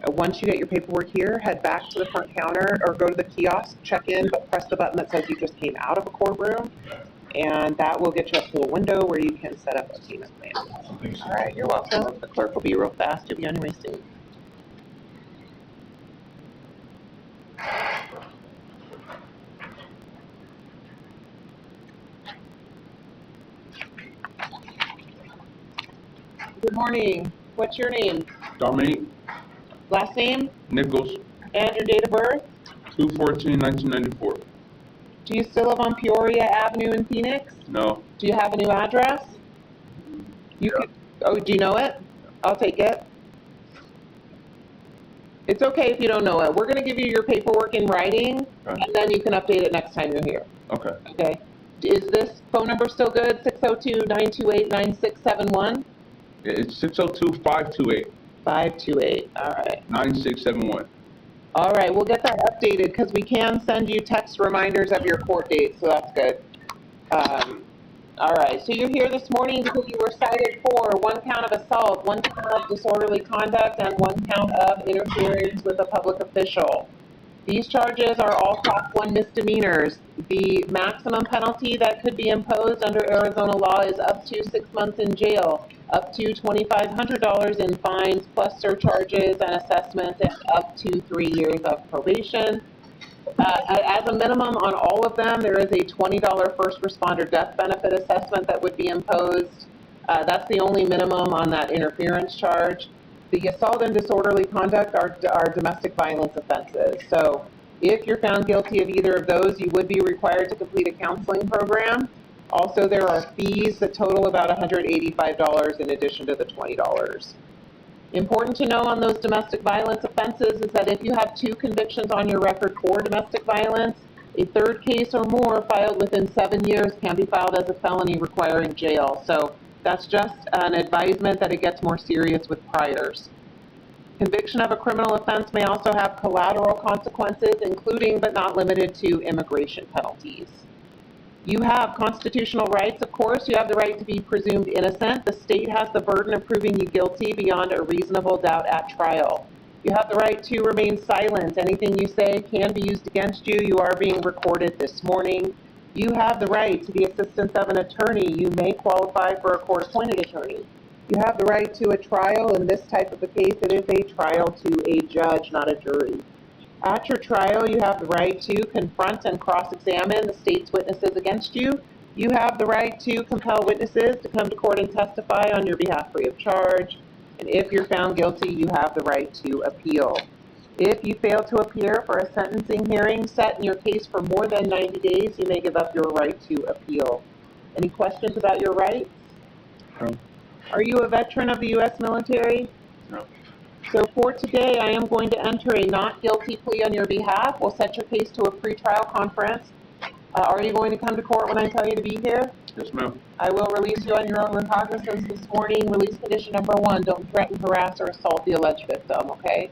B: once you get your paperwork here, head back to the front counter or go to the kiosk, check in, but press the button that says you just came out of a courtroom. And that will get you up to a window where you can set up a payment plan. All right, you're welcome. The clerk will be real fast. You'll be on your way soon. Good morning. What's your name?
H: Dominique
B: Last name?
H: Nichols,
B: And your date of birth?
H: 2/14/1994.
B: Do you still live on Peoria Avenue in Phoenix?
H: No.
B: Do you have a new address? Oh, do you know it? I'll take it. It's okay if you don't know it. We're going to give you your paperwork in writing,
H: Okay.
B: and then you can update it next time you're here.
H: Okay.
B: Okay. Is this phone number still good? 602-928-9671?
H: It's 602-528-9671.
B: 528. All right. All right. We'll get that updated because we can send you text reminders of your court date, so that's good. All right. So you're here this morning because you were cited for 1 count of assault, 1 count of disorderly conduct, and 1 count of interference with a public official. These charges are all Class 1 misdemeanors. The maximum penalty that could be imposed under Arizona law is up to 6 months in jail, up to $2,500 in fines, plus surcharges and assessments, and up to 3 years of probation. As a minimum on all of them, there is a $20 first responder death benefit assessment that would be imposed. That's the only minimum on that interference charge. The assault and disorderly conduct are domestic violence offenses. So if you're found guilty of either of those, you would be required to complete a counseling program. Also, there are fees that total about $185 in addition to the $20. Important to know on those domestic violence offenses is that if you have 2 convictions on your record for domestic violence, a 3rd case or more filed within 7 years can be filed as a felony requiring jail. So that's just an advisement that it gets more serious with priors. Conviction of a criminal offense may also have collateral consequences, including but not limited to immigration penalties. You have constitutional rights, of course. You have the right to be presumed innocent. The state has the burden of proving you guilty beyond a reasonable doubt at trial. You have the right to remain silent. Anything you say can be used against you. You are being recorded this morning. You have the right to the assistance of an attorney. You may qualify for a court-appointed attorney. You have the right to a trial. In this type of a case, it is a trial to a judge, not a jury. At your trial, you have the right to confront and cross-examine the state's witnesses against you. You have the right to compel witnesses to come to court and testify on your behalf free of charge. And if you're found guilty, you have the right to appeal. If you fail to appear for a sentencing hearing set in your case for more than 90 days, you may give up your right to appeal. Any questions about your rights?
H: No.
B: Are you a veteran of the U.S. military?
H: No.
B: So for today, I am going to enter a not guilty plea on your behalf. We'll set your case to a pretrial conference. Are you going to come to court when I tell you to be here?
H: Yes, ma'am.
B: I will release you on your own recognizance this morning. Release condition number 1, don't threaten, harass, or assault the alleged victim, okay?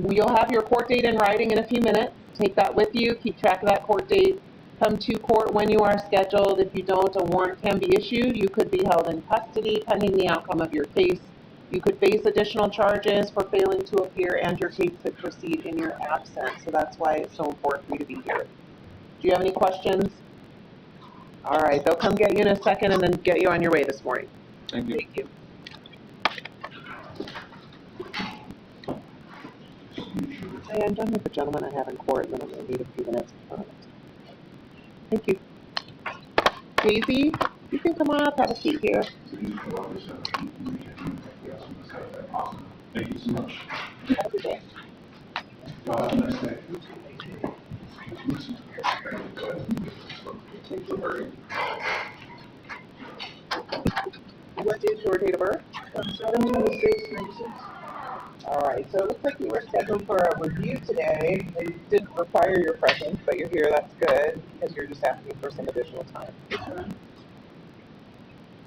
B: You'll have your court date in writing in a few minutes. take that with you, keep track of that court date, come to court when you are scheduled. If you don't, a warrant can be issued. You could be held in custody pending the outcome of your case. You could face additional charges for failing to appear, and your case could proceed in your absence. So that's why it's so important for you to be here. Do you have any questions? All right, they'll come get you in a second and then get you on your way this morning.
H: Thank you.
B: Thank you. Hey, I'm done with the gentleman I have in court, and then I'm going to need a few minutes. Thank you. Daisy, you can come on up, have a seat here.
A: Thank you so much.
B: Have a good day.
A: Nice day.
B: What is your date of birth?
D: 7/26/96.
B: All right, so it looks like you were scheduled for a review today. It didn't require your presence, but you're here. That's good, because you're just asking for some additional time.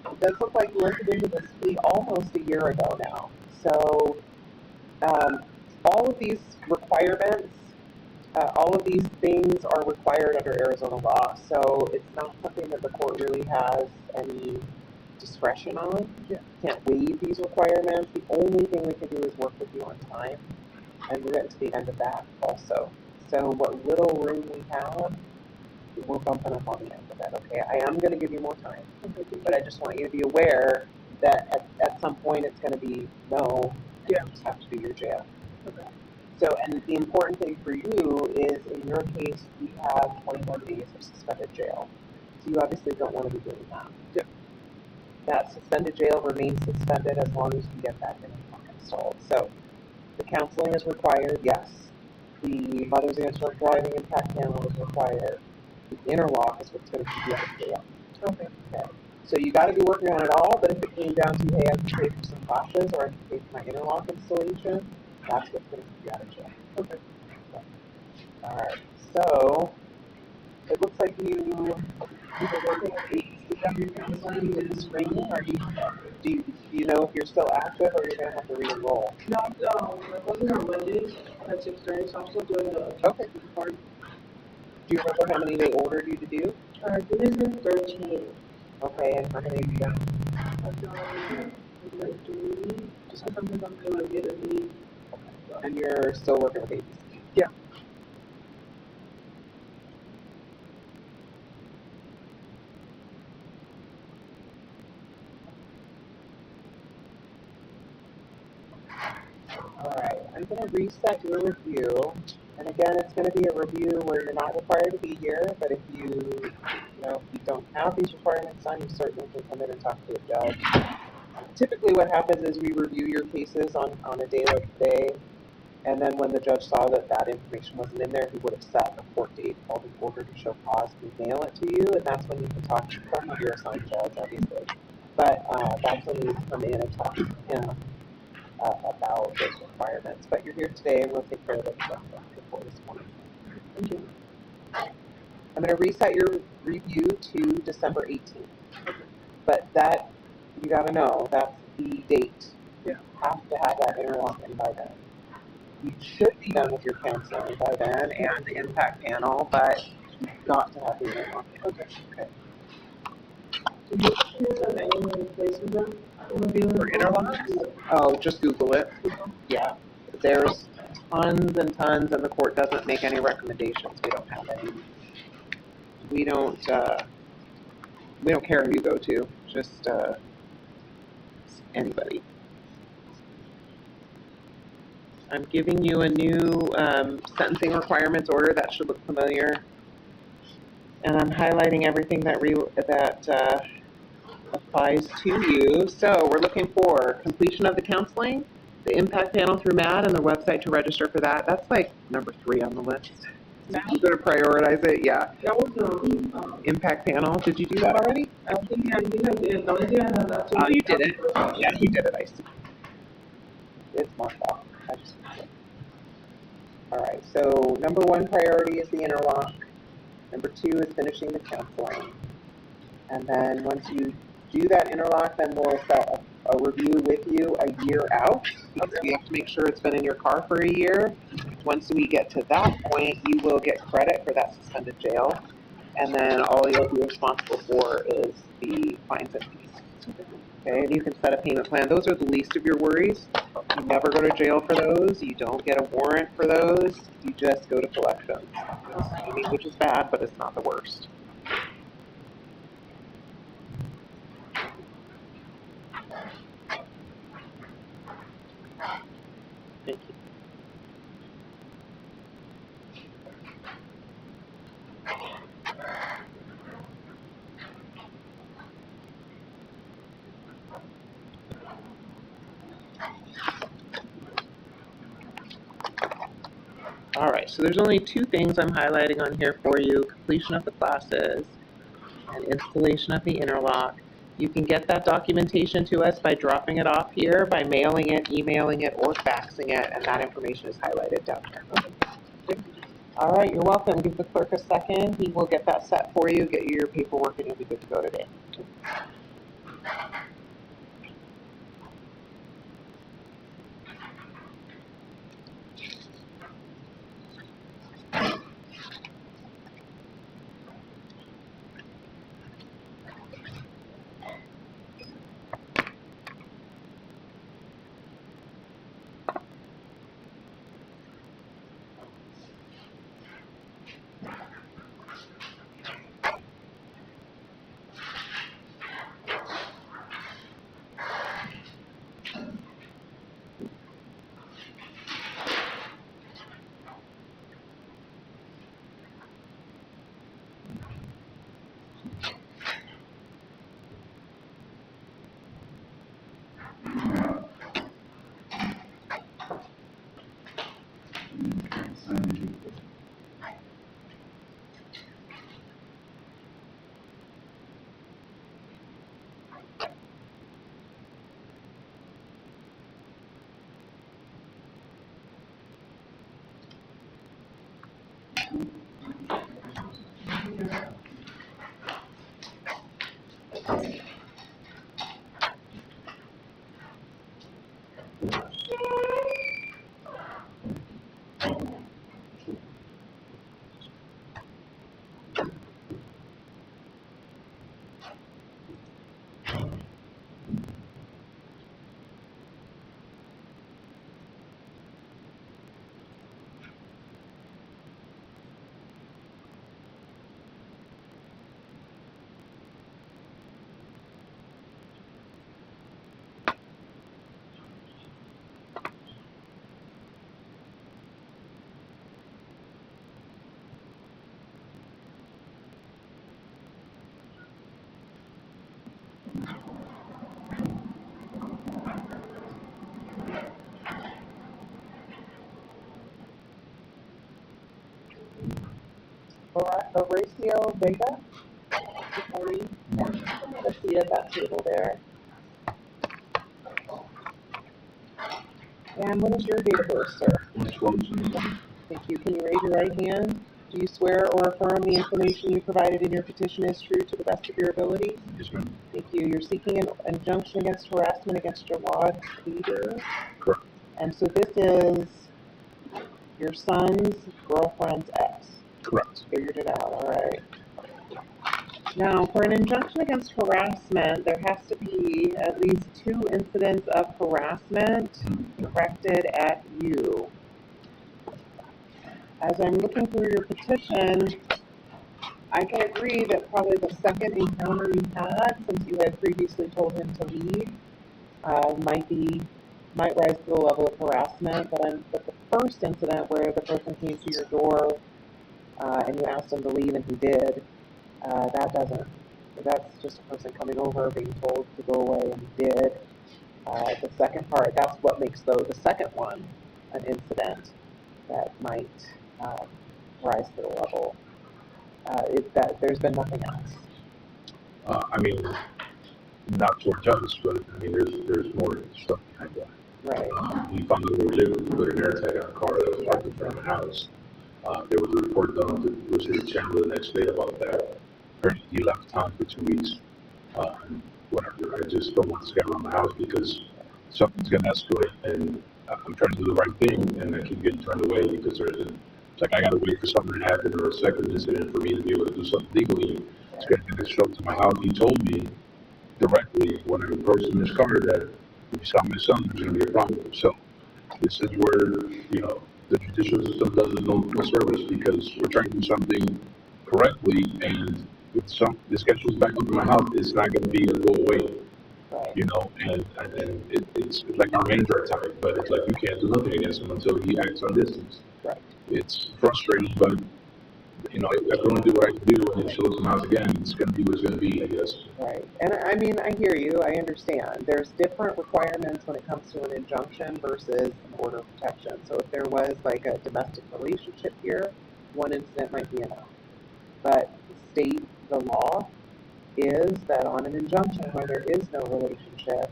B: It does look like you entered into this plea almost a year ago now. So all of these requirements, all of these things are required under Arizona law. So it's not something that the court really has any discretion on. You can't waive these requirements. The only thing we can do is work with you on time, and we're getting to the end of that also. So what little room we have, we're bumping up on the end of it, okay? I am going to give you more time, but I just want you to be aware that at some point it's going to be no, and you just have to do your jail. Okay. So, and the important thing for you is, in your case, we have 21 days of suspended jail. So you obviously don't want to be doing that. Yeah. That suspended jail remains suspended as long as you get that interlock installed. So the counseling is required, yes. The Mothers Against Drunk Driving impact panel is required. The interlock is what's going to keep you out of jail. Okay. So you got to be working on it all, but if it came down to, hey, I have to pay for some classes, or I have to pay for my interlock installation, that's what's going to keep you out of jail. Okay. All right. So it looks like you were working with agency on your counseling. You did the screening, or do you know if you're still active, or you're going to have to re-enroll?
D: No, I wasn't on Monday at 6:30, so I'm still doing the
B: Okay. Do you remember how many they ordered you to do?
D: This is 13.
B: Okay, and how many have you done?
D: I've done like 3, just sometimes I'm going to get a B.
B: And you're still working with agency?
D: Yeah.
B: Alright, I'm going to reset your review. And again, it's going to be a review where you're not required to be here, but if you don't have these requirements done, you certainly can come in and talk to a judge. Typically what happens is we review your cases on a day like today, and then when the judge saw that that information wasn't in there, he would have set a court date called an order to show cause and mail it to you, and that's when you can talk to your assigned judge, obviously. But that's when you come in and talk to him about those requirements. But you're here today, and we'll take care of it before this morning. Thank you. I'm going to reset your review to December 18th. But that, you got to know, that's the date. You have to have that interlock in by then. You should be done with your counseling by then and the impact panel, but you've got to have the interlock in. Okay.
D: So you have any places then?
B: For interlocks? Oh, just Google it. Yeah. There's tons and tons, and the court doesn't make any recommendations. We don't have any. We don't care who you go to. Just anybody. I'm giving you a new sentencing requirements order. That should look familiar. And I'm highlighting everything that applies to you. So we're looking for completion of the counseling, the impact panel through MAD, and the website to register for that. That's like number 3 on the list. I'm going to prioritize it, yeah.
D: That was
B: impact panel. Did you do that already?
D: I think I did. The only thing I had left.
B: Oh, you did it. Yeah, you did it. I see. It's marked off. All right, so number 1 priority is the interlock. Number 2 is finishing the counseling. And then once you do that interlock, then we'll set a review with you a year out, because we have to make sure it's been in your car for a year. Once we get to that point, you will get credit for that suspended jail, and then all you'll be responsible for is the fines and fees. Okay, and you can set a payment plan. Those are the least of your worries. You never go to jail for those. You don't get a warrant for those. You just go to collections, which is bad, but it's not the worst. Thank you. All right, so there's only two things I'm highlighting on here for you: completion of the classes and installation of the interlock. You can get that documentation to us by dropping it off here, by mailing it, emailing it, or faxing it, and that information is highlighted down here. All right, you're welcome. Give the clerk a second. He will get that set for you, get you your paperwork, and you'll be good to go today. Horacio Vega. Good morning. Let's see at that table there. And what is your date of birth, sir? Thank you. Can you raise your right hand? Do you swear or affirm the information you provided in your petition is true to the best of your ability?
G: Yes, ma'am.
B: Thank you. You're seeking an injunction against harassment against your ward leader.
G: Correct.
B: And so this is your son's girlfriend's ex.
G: Correct.
B: Figured it out. All right. Now, for an injunction against harassment, there has to be at least 2 incidents of harassment directed at you. As I'm looking through your petition, I can agree that probably the second encounter you had, since you had previously told him to leave, might rise to the level of harassment. But the first incident where the person came to your door and you asked him to leave and he did, that doesn't. That's just a person coming over, being told to go away, and he did. The second part, that's what makes the second one an incident that might rise to the level. There's been nothing else.
G: I mean, not towards us, but I mean, there's more stuff behind that.
B: Right.
G: He found out we were living, we put an air tag on a car that was parked in front of the house. There was a report done to the city of Chandler the next day about that. Apparently he left town for 2 weeks. Whatever. I just don't want this guy around the house because something's going to escalate. And I'm trying to do the right thing, and I keep getting turned away because it's like I gotta wait for something to happen or a second incident for me to be able to do something legally. It's gonna get this show up to my house. He told me directly when I approached him in his car that if you saw my son, there's gonna be a problem. So this is where, the judicial system does us no service because we're trying to do something correctly, and if this gets back up in my house, it's not gonna be a go away. And it's like a ranger attack, but it's like you can't do nothing against him until he acts on distance.
B: Right.
G: It's frustrating, but if I can only do what I can do, and it shows him out again, it's going to be what it's going to be, I guess.
B: Right. And I mean, I hear you. I understand. There's different requirements when it comes to an injunction versus an order of protection. So if there was like a domestic relationship here, one incident might be enough. But the law is that on an injunction where there is no relationship,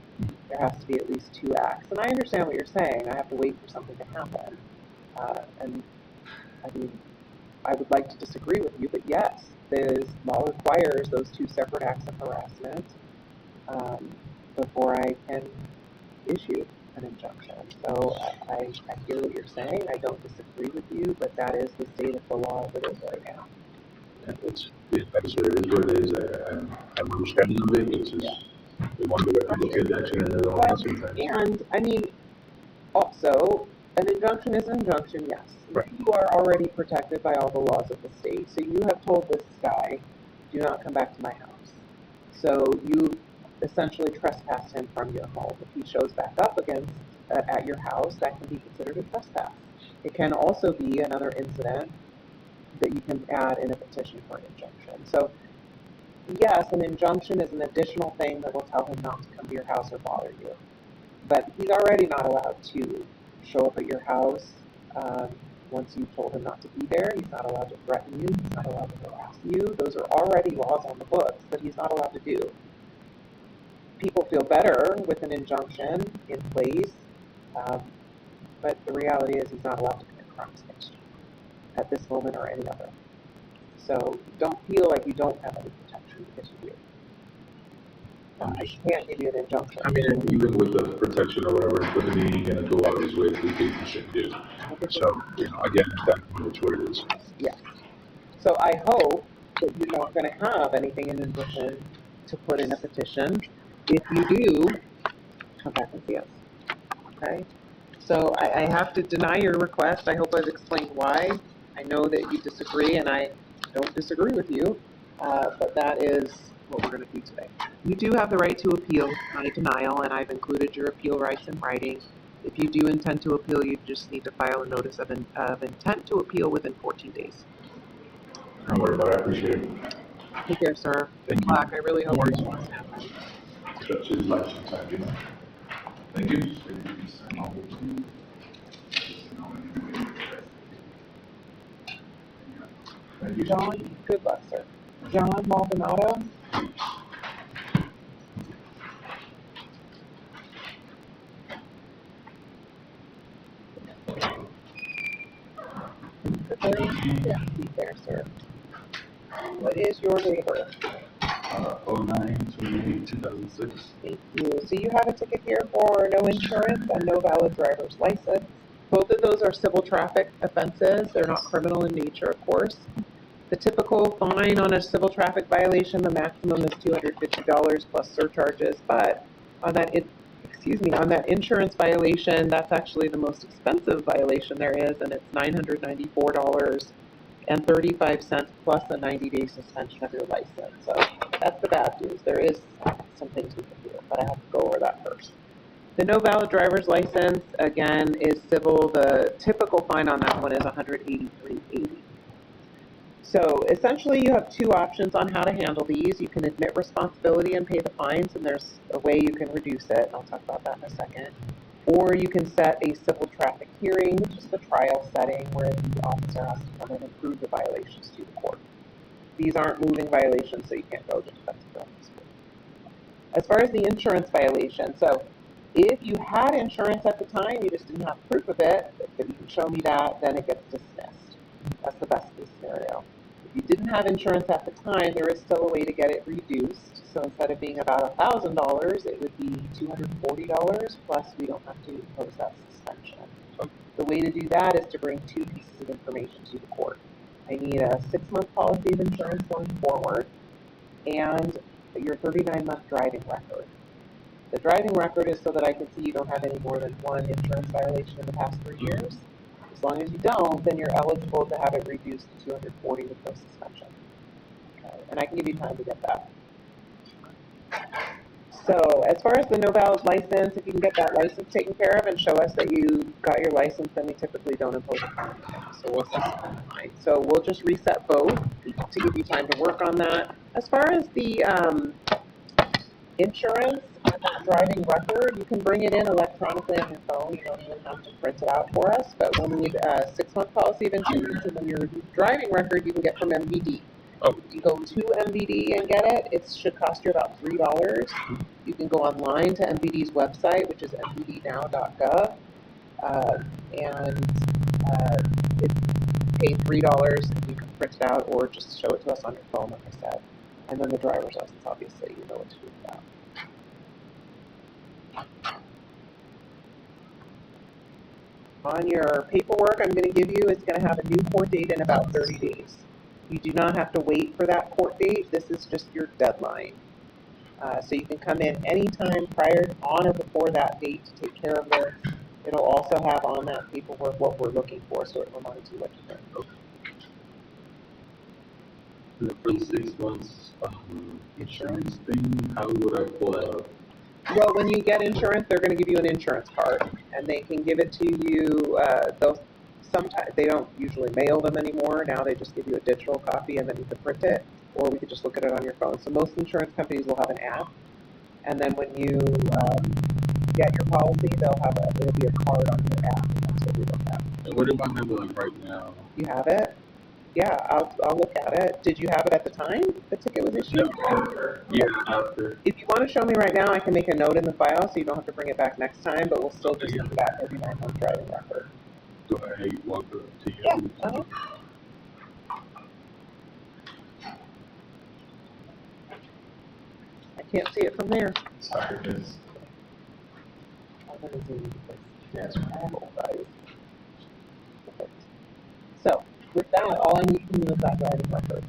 B: there has to be at least 2 acts. And I understand what you're saying. I have to wait for something to happen. And I mean, I would like to disagree with you, but yes, the law requires those 2 separate acts of harassment before I can issue an injunction. So I hear what you're saying. I don't disagree with you, but that is the state of the law as it is right now.
G: Like I said, it is what it is. I'm understanding of it. It's just, we want to do it, look at that, and they don't answer sometimes.
B: And I mean, also, an injunction is an injunction, yes.
G: Right.
B: You are already protected by all the laws of the state. So you have told this guy, do not come back to my house. So you essentially trespassed him from your home. If he shows back up at your house, that can be considered a trespass. It can also be another incident that you can add in a petition for an injunction. So yes, an injunction is an additional thing that will tell him not to come to your house or bother you. But he's already not allowed to show up at your house once you've told him not to be there. He's not allowed to threaten you. He's not allowed to harass you. Those are already laws on the books that he's not allowed to do. People feel better with an injunction in place, but the reality is he's not allowed to commit crimes against you at this moment or any other. So don't feel like you don't have any protection because you do. I can't give you an injunction.
G: I mean, even with the protection or whatever, it doesn't mean you get into a lot of these ways we think you should do. So, again, that's what it is.
B: Yeah. So I hope that you're not going to have anything in addition to put in a petition. If you do, come back and see us. Okay? So I have to deny your request. I hope I've explained why. I know that you disagree, and I don't disagree with you, but that is what we're going to do today. You do have the right to appeal my denial, and I've included your appeal rights in writing. If you do intend to appeal, you just need to file a notice of intent to appeal within 14 days.
G: Don't worry about it. I appreciate it.
B: Take care, sir.
G: Thank
B: Good
G: you.
B: luck. I really hope this won't happen.
G: Such is life sometimes,
A: Thank you. Thank you.
B: John, good luck, sir. John Maldonado. Yeah, be there, sir. What is your date of birth?
A: 09/28/2006.
B: Thank you. So you have a ticket here for no insurance and no valid driver's license. Both of those are civil traffic offenses. They're not criminal in nature, of course. The typical fine on a civil traffic violation, the maximum is $250 plus surcharges. But on that, on that insurance violation, that's actually the most expensive violation there is, and it's $994.35 plus a 90-day suspension of your license. So that's the bad news. There is some things we can do, but I have to go over that first. The no valid driver's license, again, is civil. The typical fine on that one is $183.80. So essentially you have 2 options on how to handle these. You can admit responsibility and pay the fines, and there's a way you can reduce it, and I'll talk about that in a second. Or you can set a civil traffic hearing, which is the trial setting where the officer has to come in and prove the violations to the court. These aren't moving violations, so you can't go to defensive grounds. As far as the insurance violation, so if you had insurance at the time, you just didn't have proof of it, if you can show me that, then it gets dismissed. That's the best case scenario. If you didn't have insurance at the time, there is still a way to get it reduced. So instead of being about $1,000, it would be $240, plus we don't have to impose that suspension. The way to do that is to bring two pieces of information to the court. I need a 6-month policy of insurance going forward and your 39-month driving record. The driving record is so that I can see you don't have any more than one insurance violation in the past 3 years. As long as you don't, then you're eligible to have it reduced to 240 with no suspension. Okay. And I can give you time to get that. So as far as the no valid license, if you can get that license taken care of and show us that you got your license, then we typically don't impose a fine. So we'll set that in mind. So we'll just reset both to give you time to work on that. As far as the insurance on that driving record, you can bring it in electronically on your phone. You don't even have to print it out for us, but we'll need a 6-month policy of insurance, and then your driving record you can get from MVD. You go to MVD and get it. It should cost you about $3. You can go online to MVD's website, which is mvdnow.gov, and pay $3 and you can print it out or just show it to us on your phone, like I said. And then the driver's license, obviously, you know what to do with that. On your paperwork I'm going to give you, it's going to have a new court date in about 30 days. You do not have to wait for that court date. This is just your deadline. So you can come in anytime on or before that date to take care of this. It'll also have on that paperwork what we're looking for, so it reminds you what to do.
G: And for the 6 months insurance thing, how would I pull that up?
B: Well, when you get insurance, they're going to give you an insurance card, and they can give it to you. Sometimes they don't usually mail them anymore. Now they just give you a digital copy, and then you can print it, or we could just look at it on your phone. So most insurance companies will have an app, and then when you get your policy, it'll be a card on your app, and that's what we look at.
G: And what if I have it right now?
B: You have it? Yeah, I'll look at it. Did you have it at the time the ticket was issued?
G: No. Yeah, after.
B: If you want to show me right now, I can make a note in the file so you don't have to bring it back next time, but we'll still just look at every 9-month driving record.
G: Do I walk up to you?
B: Yeah. I can't see it from there.
A: Sorry, kids.
B: I'm going to zoom because yes, I have old eyes. Perfect. So with that, all I need from you is that driving record.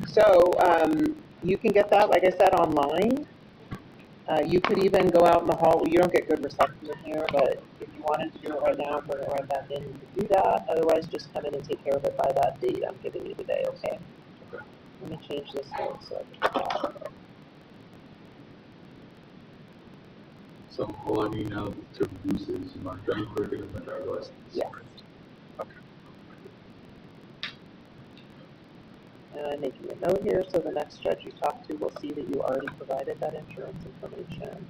B: So you can get that, like I said, online. You could even go out in the hall. You don't get good reception in here, but if you wanted to do it right now, bring it right back in, you could do that. Otherwise, just come in and take care of it by that date I'm giving you today, okay?
G: Okay.
B: Let me change this note so I can
G: So all I need now to produce is my driving record and my driver's license.
B: Yes.
G: Okay.
B: And I'm making a note here so the next judge you talk to will see that you already provided that insurance information.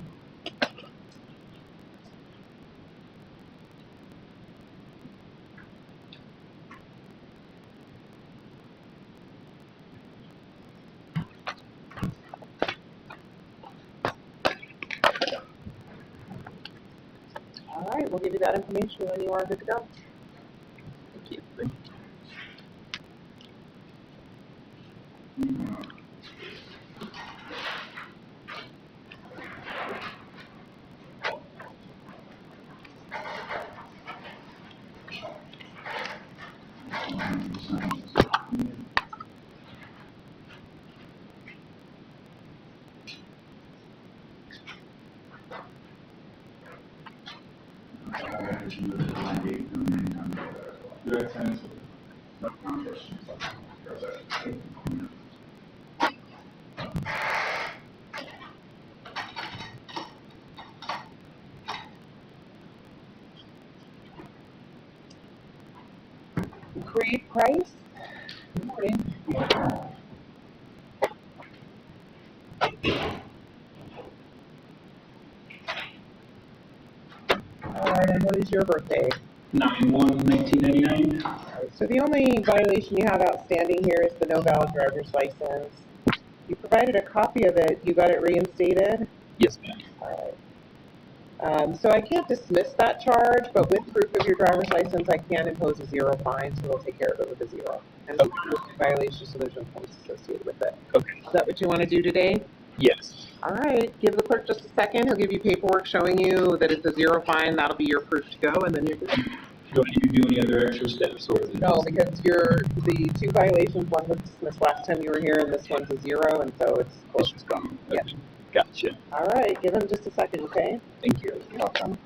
B: All right, we'll give you that information when you are good to go.
G: Thank you. Thank you.
B: Creed Price. Good morning. Alright, and what is your birthday?
K: 9/1/1999.
B: So the only violation you have outstanding here is the no valid driver's license. You provided a copy of it. You got it reinstated?
K: Yes, ma'am.
B: Alright. So I can't dismiss that charge, but with proof of your driver's license, I can impose a 0 fine, so they'll take care of it with a 0. And it's a violation, so there's no points associated with it.
K: Okay.
B: Is that what you want to do today?
K: Yes.
B: All right, give the clerk just a second. He'll give you paperwork showing you that it's a 0 fine. That'll be your proof to go, and then you're good.
H: Do I need to do any other extra steps or? Is it
B: No,
H: just-
B: because the 2 violations, one was dismissed last time you were here, and this one's a 0, and so it's close to gone. Yeah.
H: Gotcha.
B: All right, give him just a second, okay?
H: Thank you.
B: You're welcome.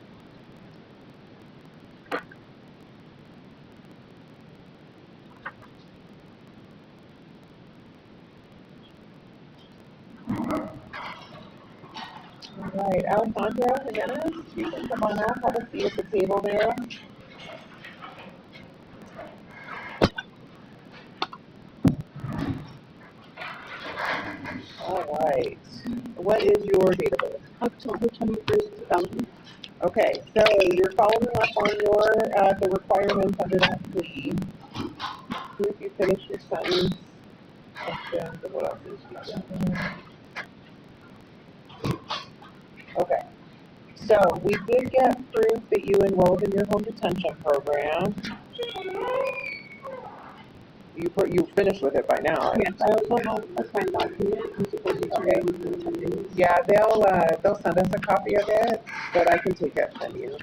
B: All right, Alejandra Jimenez, you can come on up, have a seat at the table there. All right, what is your date of birth?
D: October 21st, 2000.
B: Okay, so you're following up on your, the requirements under that plea. If you finish your sentence, what else is she doing? Okay, so we did get proof that you enrolled in your home detention program. You finished with it by now, right?
D: Yes, I also have a signed document. I'm supposed to
B: Okay.
D: within 10 days.
B: Yeah, they'll send us a copy of it, but I can take it from you.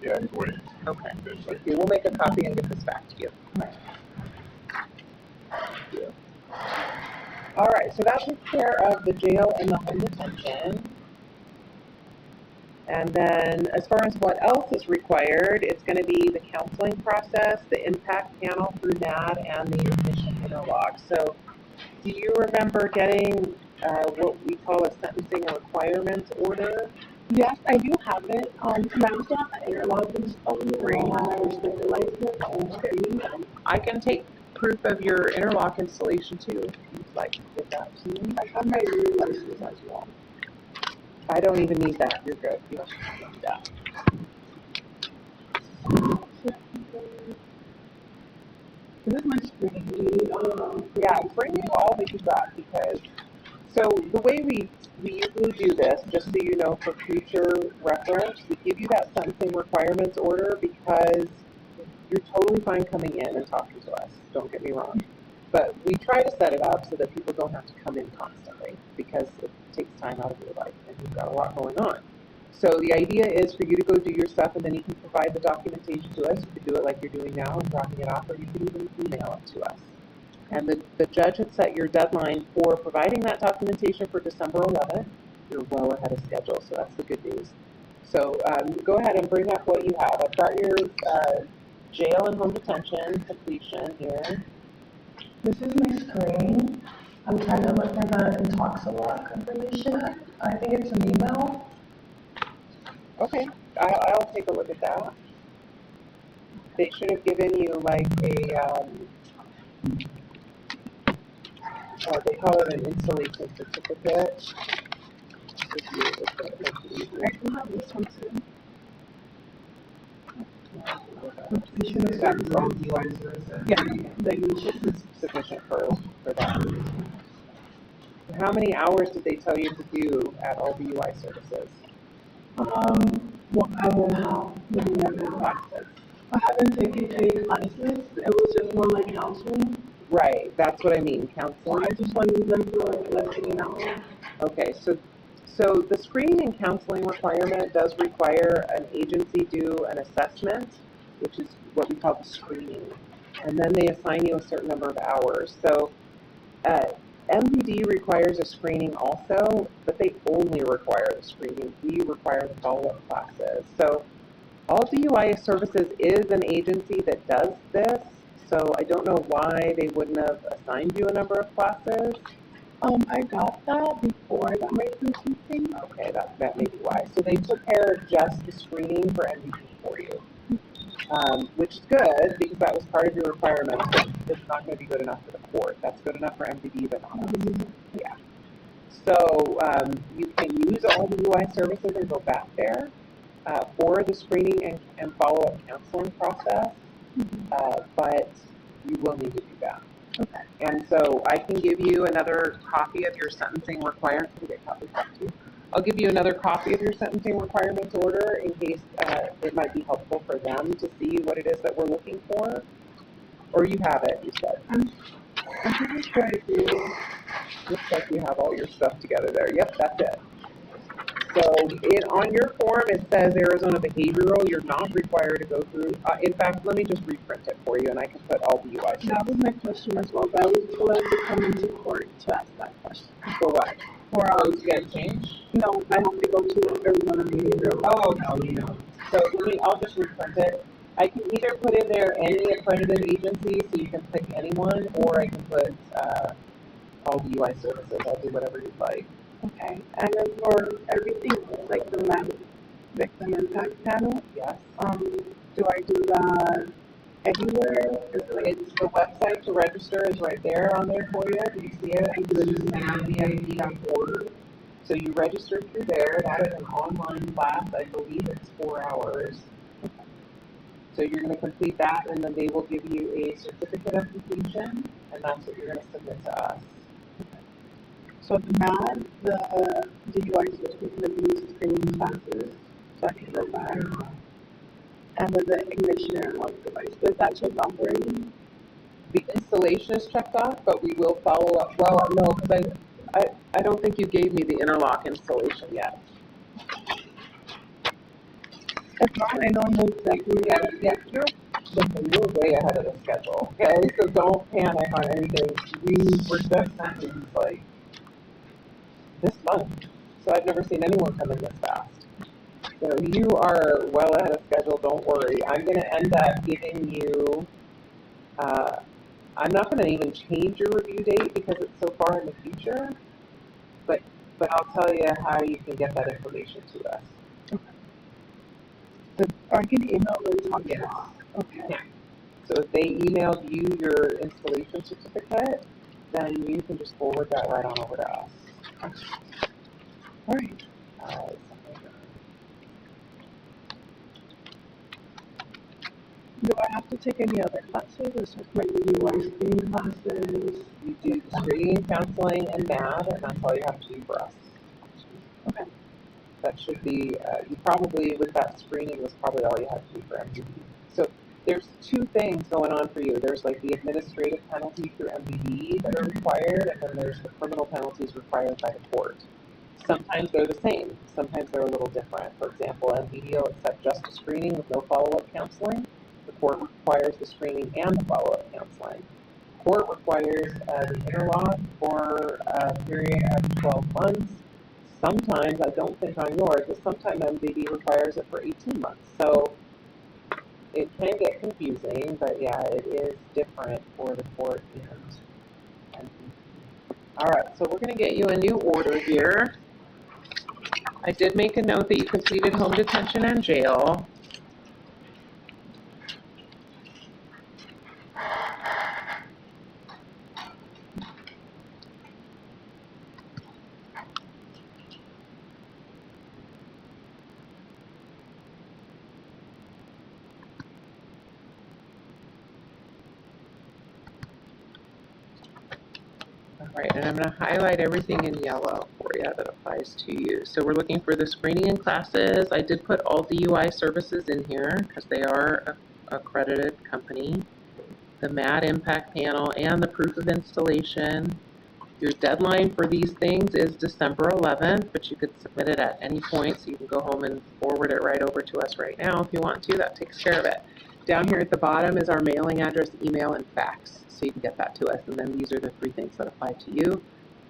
G: Yeah, wait.
B: Okay. Thank you. We'll make a copy and get this back to you. Thank you. All right, so that takes care of the jail and the home detention. And then as far as what else is required, it's going to be the counseling process, the impact panel through NAD, and the admission interlock. So do you remember getting what we call a sentencing requirements order?
D: Yes, I do have it. And I also have an interlock installed. I have my restricted license on screen.
B: I can take proof of your interlock installation too, if you'd like to give that to me.
D: I have my real license as well.
B: I don't even need that. You're good. You don't need that.
D: This is my screen.
B: Yeah, bring me all that you got because, so the way we usually do this, just so you know for future reference, we give you that sentencing requirements order because you're totally fine coming in and talking to us. Don't get me wrong. But we try to set it up so that people don't have to come in constantly because it takes time out of your life and you've got a lot going on. So the idea is for you to go do your stuff and then you can provide the documentation to us. You can do it like you're doing now and dropping it off, or you can even email it to us. And the judge had set your deadline for providing that documentation for December 11th. You're well ahead of schedule, so that's the good news. So go ahead and bring up what you have. I've got your jail and home detention completion here.
C: This is my screen. I'm trying to look for the Intoxalock information. I think it's an email.
B: Okay, I'll take a look at that. They should have given you like a, they call it an installation certificate.
D: I can have this one too.
C: Completion of service on UI services.
B: Yeah, this is sufficient for that. How many hours did they tell you to do at all the UI services?
C: Well, I don't know how.
B: Classes.
C: I haven't taken any classes. It was just more like counseling.
B: Right, that's what I mean, counseling.
C: I just wanted them for like less than an hour.
B: Okay, so the screening and counseling requirement does require an agency do an assessment, which is what we call the screening, and then they assign you a certain number of hours. So MPD requires a screening also, but they only require the screening. We require the follow-up classes. So all DUI services is an agency that does this, so I don't know why they wouldn't have assigned you a number of classes.
C: I got that before I got my thing.
B: Okay, that may be why. So they took care of just the screening for MPD for you, which is good because that was part of your requirements, but it's not going to be good enough for the court. That's good enough for MPD, but not us. Yeah. So you can use all the UI services and go back there for the screening and follow-up counseling process, but you will need to do that.
C: Okay.
B: And so I can give you another copy of your sentencing requirement. I'll give you another copy of your sentencing requirements order in case it might be helpful for them to see what it is that we're looking for. Or you have it, you said.
C: I'm pretty sure I do.
B: Looks like you have all your stuff together there. Yep, that's it. So on your form, it says Arizona Behavioral. You're not required to go through. In fact, let me just reprint it for you, and I can put all the UI.
D: That was my question as well, but I was allowed to come into court to ask that question.
B: For what?
D: For,
B: to get changed?
D: no, I have to go to Arizona Behavioral.
B: Oh, no, you don't. So I'll just reprint it. I can either put in there any accredited agency, so you can pick anyone, or I can put all the UI services. I'll do whatever you'd like.
D: Okay, and then for everything, like the victim impact panel,
B: Yes.
D: do I do that everywhere?
B: It's the website to register is right there on there for you. Do you see it? It's madvip.org. So you register through there. That is an online class. I believe it's 4 hours. So you're going to complete that, and then they will give you a certificate of completion, and that's what you're going to submit to us.
D: So the MAD, the DUI certificate of use screening classes, so I can go back. And then the ignition and unlock device, does that check off already?
B: The installation is checked off, but we will follow up. Well, no, because I don't think you gave me the interlock installation yet.
D: If not, I don't know exactly.
B: Yeah, you're way ahead of the schedule. Okay, so don't panic on anything. We were just sending like this month, so I've never seen anyone come in this fast. So you are well ahead of schedule. Don't worry. I'm going to end up giving you. I'm not going to even change your review date because it's so far in the future. But I'll tell you how you can get that information to us.
D: I can email them on
B: Yes.
D: Okay.
B: Yeah. So if they emailed you your installation certificate, then you can just forward that right on over to us.
D: All right. Do I have to take any other classes, or just like the UI screening classes?
B: You do screening, counseling, and math, and that's all you have to do for us.
D: Okay.
B: That should be, you probably, with that screening, was probably all you had to do for MVD. So there's two things going on for you. There's like the administrative penalty through MVD that are required, and then there's the criminal penalties required by the court. Sometimes they're the same. Sometimes they're a little different. For example, MVD will accept just a screening with no follow-up counseling. The court requires the screening and the follow-up counseling. The court requires the interlock for a period of 12 months. Sometimes, I don't think on yours, but sometimes MVD requires it for 18 months. So it can get confusing, but yeah, it is different for the court and all right, so we're going to get you a new order here. I did make a note that you completed home detention and jail. All right, and I'm going to highlight everything in yellow for you that applies to you. So we're looking for the screening and classes. I did put all DUI services in here because they are an accredited company. The MAD impact panel and the proof of installation. Your deadline for these things is December 11th, but you could submit it at any point, so you can go home and forward it right over to us right now if you want to. That takes care of it. Down here at the bottom is our mailing address, email, and fax, so you can get that to us. And then these are the three things that apply to you,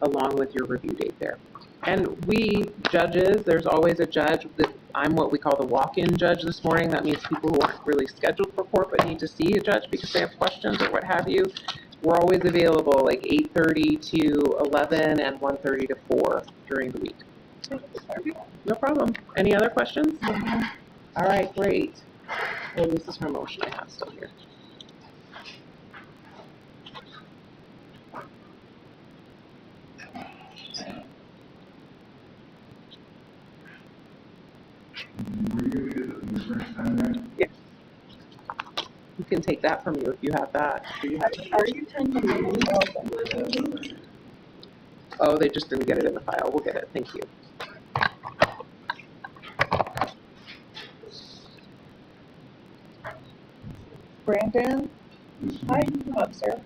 B: along with your review date there. And we, judges, there's always a judge. I'm what we call the walk-in judge this morning. That means people who aren't really scheduled for court but need to see a judge because they have questions or what have you. We're always available like 8:30 to 11 and 1:30 to 4 during the week. No problem. Any other questions? All right, great. And this is her motion I have still here. Yes. You can take that from you if you have that. Do you have it?
D: Are you taking
B: Oh, they just didn't get it in the file. We'll get it. Thank you.
D: Brandon? Hi, come up, sir.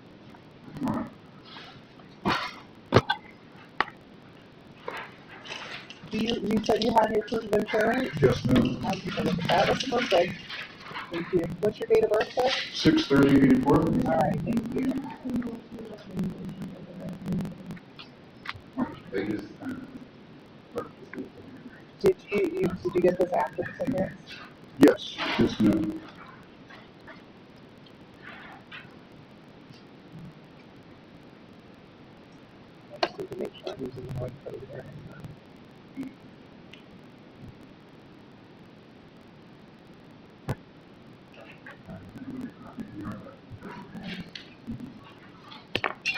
B: You said you have your proof of insurance?
A: Yes, ma'am.
B: I'll take a look at that. That's perfect. Thank you. What's your date of birth, sir?
A: 6/30/84.
B: All right, thank you.
A: They just,
B: Did you get this after the tickets?
A: yes, yes, ma'am.
B: Just need to make sure I'm using the right code here.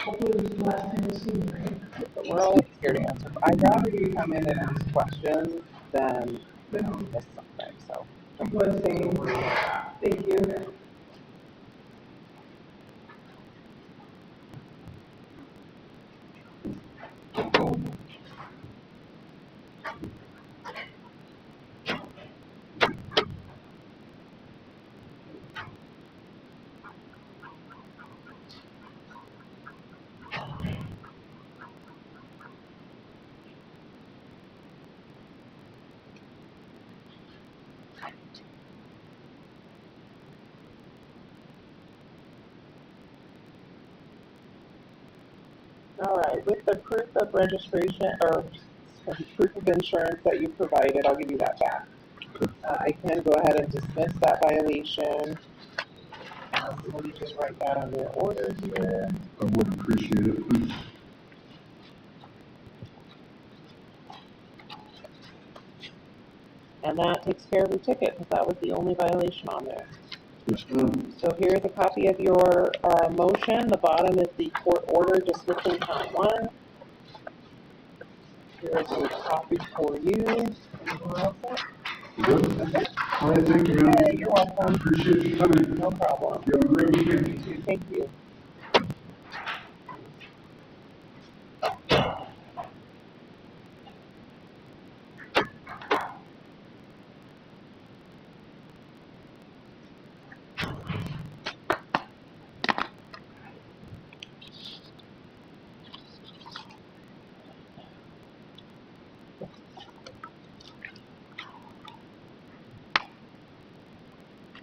C: Hopefully it was the last time you see me, right?
B: But we're always here to answer. I'd rather you come in and ask questions than, miss something, so.
C: One thing, thank you.
B: All right, with the proof of registration, or proof of insurance that you provided, I'll give you that back. I can go ahead and dismiss that violation. Let me just write that on their order here.
A: I would appreciate it, please.
B: And that takes care of your ticket, because that was the only violation on there.
A: Yes, ma'am.
B: So here's a copy of your motion. The bottom is the court order dismissing count 1. Here's a copy for you. Anyone else?
A: Good?
B: Okay.
A: All right, thank you, ma'am.
B: Hey, you're welcome.
A: Appreciate your time.
B: No problem.
A: You have a great weekend.
B: Thank you.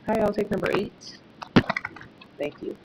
B: Hi, I'll take number 8. Thank you.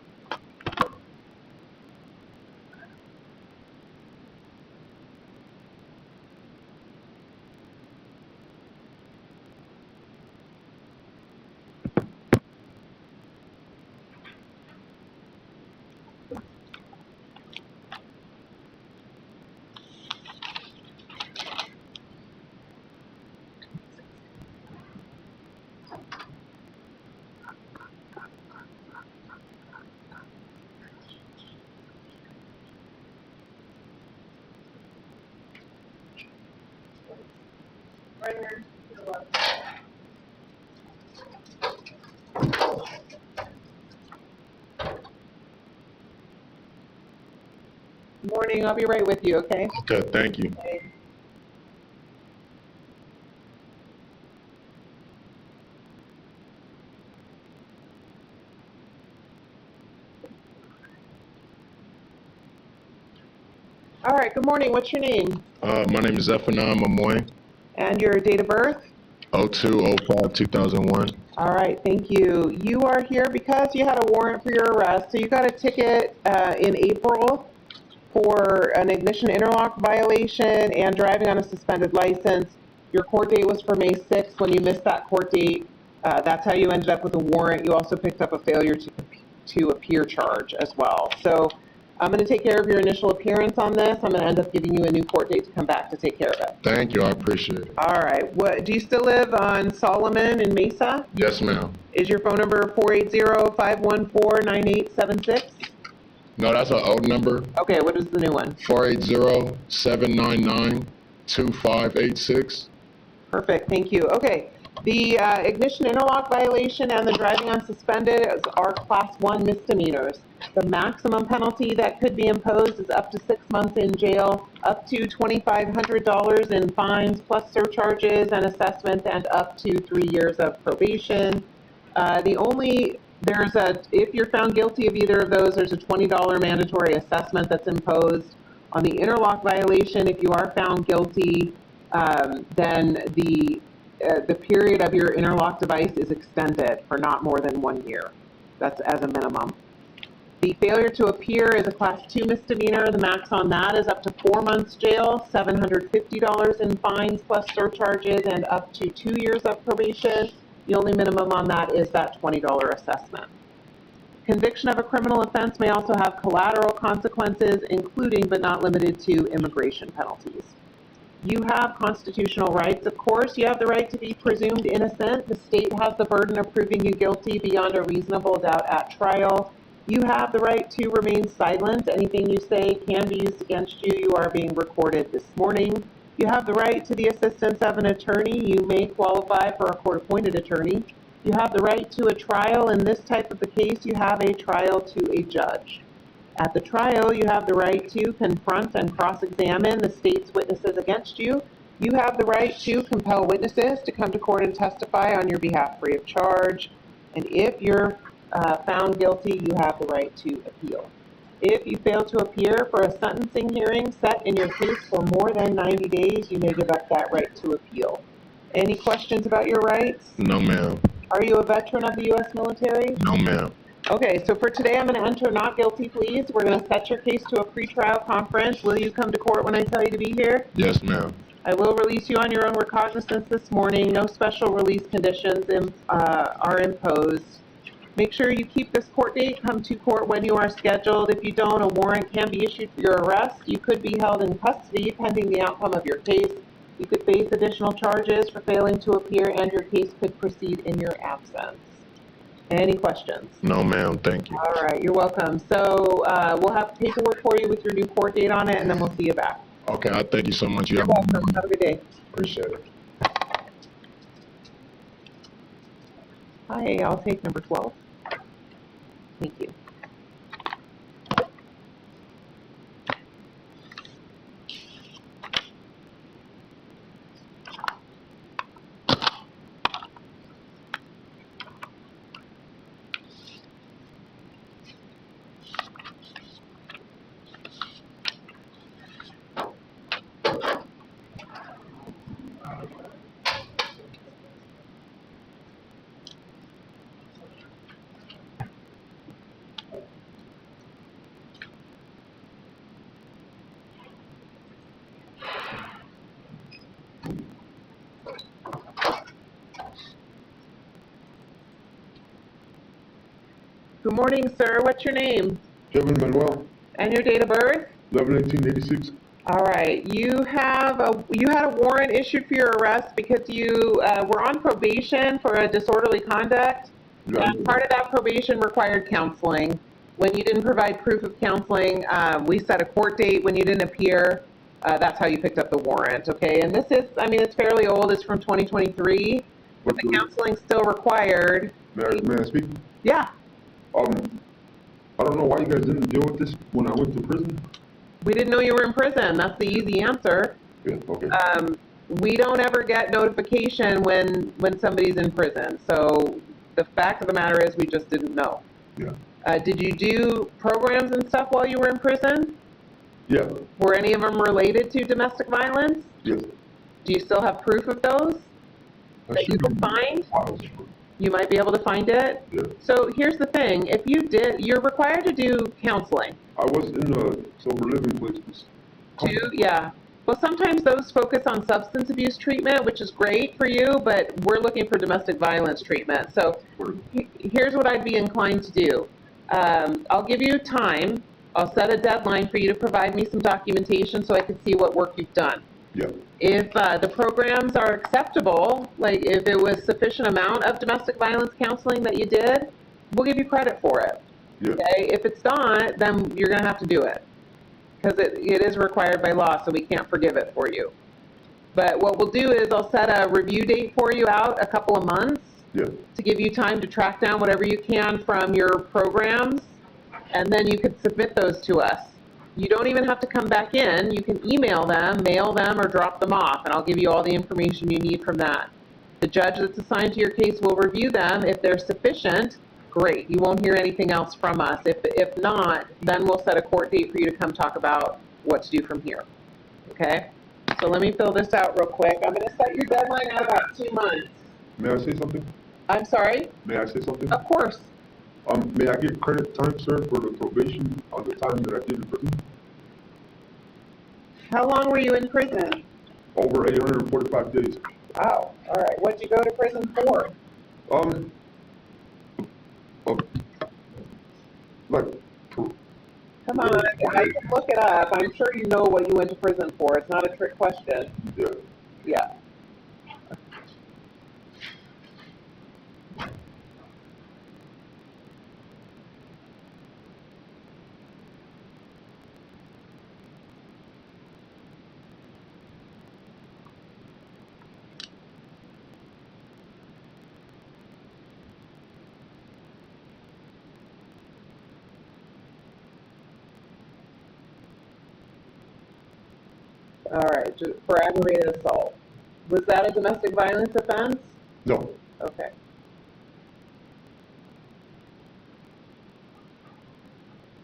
B: Morning, I'll be right with you, okay?
G: Okay, thank you.
B: Okay. All right, good morning. What's your name?
G: My name is Zephaniah Mamoy,
B: And your date of birth?
G: 02/05/2001.
B: All right, thank you. You are here because you had a warrant for your arrest. So you got a ticket in April for an ignition interlock violation and driving on a suspended license. Your court date was for May 6th. When you missed that court date, that's how you ended up with a warrant. You also picked up a failure to appear charge as well. So I'm going to take care of your initial appearance on this. I'm going to end up giving you a new court date to come back to take care of it.
G: Thank you, I appreciate it.
B: All right. Do you still live on Solomon in Mesa?
G: Yes, ma'am.
B: Is your phone number 480-514-9876?
G: No, that's an old number.
B: Okay, what is the new one?
G: 480-799-2586.
B: Perfect, thank you. Okay, the ignition interlock violation and the driving unsuspended are Class 1 misdemeanors. The maximum penalty that could be imposed is up to 6 months in jail, up to $2,500 in fines, plus surcharges and assessments, and up to 3 years of probation. If you're found guilty of either of those, there's a $20 mandatory assessment that's imposed. On the interlock violation, if you are found guilty, then the period of your interlock device is extended for not more than 1 year. That's as a minimum. The failure to appear is a Class 2 misdemeanor. The max on that is up to 4 months jail, $750 in fines plus surcharges, and up to 2 years of probation. The only minimum on that is that $20 assessment. Conviction of a criminal offense may also have collateral consequences, including but not limited to immigration penalties. You have constitutional rights, of course. You have the right to be presumed innocent. The state has the burden of proving you guilty beyond a reasonable doubt at trial. You have the right to remain silent. Anything you say can be used against you. You are being recorded this morning. You have the right to the assistance of an attorney. You may qualify for a court-appointed attorney. You have the right to a trial. In this type of a case, you have a trial to a judge. At the trial, you have the right to confront and cross-examine the state's witnesses against you. You have the right to compel witnesses to come to court and testify on your behalf free of charge. And if you're found guilty, you have the right to appeal. If you fail to appear for a sentencing hearing set in your case for more than 90 days, you may give up that right to appeal. Any questions about your rights?
K: No, ma'am.
B: Are you a veteran of the U.S. military?
K: No, ma'am.
B: Okay, so for today, I'm going to enter not guilty pleas. We're going to set your case to a pretrial conference. Will you come to court when I tell you to be here?
K: Yes, ma'am.
B: I will release you on your own recognizance this morning. No special release conditions are imposed. Make sure you keep this court date. Come to court when you are scheduled. If you don't, a warrant can be issued for your arrest. You could be held in custody pending the outcome of your case. You could face additional charges for failing to appear, and your case could proceed in your absence. Any questions?
K: No, ma'am. Thank you.
B: All right, you're welcome. So we'll have paperwork for you with your new court date on it, and then we'll see you back.
K: Okay, I thank you so much.
B: You're welcome. Have a good day.
K: Appreciate it.
B: Hi, I'll take number 12. Thank you. Good morning, sir. What's your name?
L: Kevin Manuel,
B: And your date of birth?
L: 11/18/86.
B: All right. You had a warrant issued for your arrest because you were on probation for a disorderly conduct.
L: Yeah.
B: And part of that probation required counseling. When you didn't provide proof of counseling, we set a court date. When you didn't appear, that's how you picked up the warrant. Okay. And this is, I mean, it's fairly old. It's from 2023. But the counseling's still required.
L: May I speak?
B: Yeah.
L: I don't know why you guys didn't deal with this when I went to prison.
B: We didn't know you were in prison. That's the easy answer.
L: Yeah, okay.
B: We don't ever get notification when somebody's in prison. So the fact of the matter is we just didn't know.
L: Yeah.
B: Did you do programs and stuff while you were in prison?
L: Yeah.
B: Were any of them related to domestic violence?
L: Yes.
B: Do you still have proof of those that you can find? You might be able to find it?
L: Yeah.
B: So here's the thing. If you did, you're required to do counseling.
L: I was in a sober living place.
B: Yeah. Well, sometimes those focus on substance abuse treatment, which is great for you, but we're looking for domestic violence treatment. So here's what I'd be inclined to do. I'll give you time. I'll set a deadline for you to provide me some documentation so I can see what work you've done.
L: Yeah.
B: If the programs are acceptable, like if it was sufficient amount of domestic violence counseling that you did, we'll give you credit for it.
L: Yeah.
B: Okay? If it's not, then you're going to have to do it. Because it is required by law, so we can't forgive it for you. But what we'll do is I'll set a review date for you out a couple of months to give you time to track down whatever you can from your programs, and then you can submit those to us. You don't even have to come back in. You can email them, mail them, or drop them off, and I'll give you all the information you need from that. The judge that's assigned to your case will review them. If they're sufficient, great. You won't hear anything else from us. If not, then we'll set a court date for you to come talk about what to do from here. Okay? So let me fill this out real quick. I'm gonna set your deadline at about 2 months.
L: May I say something?
B: I'm sorry?
L: May I say something?
B: Of course.
L: May I get credit time, sir, for the probation on the time that I did in prison?
B: How long were you in prison?
L: Over 845 days.
B: Wow, all right. What'd you go to prison for?
L: Like,
B: Come on, I can look it up. I'm sure you know what you went to prison for. It's not a trick question.
L: yeah.
B: Yeah. All right, for aggravated assault. Was that a domestic violence offense?
L: No.
B: Okay.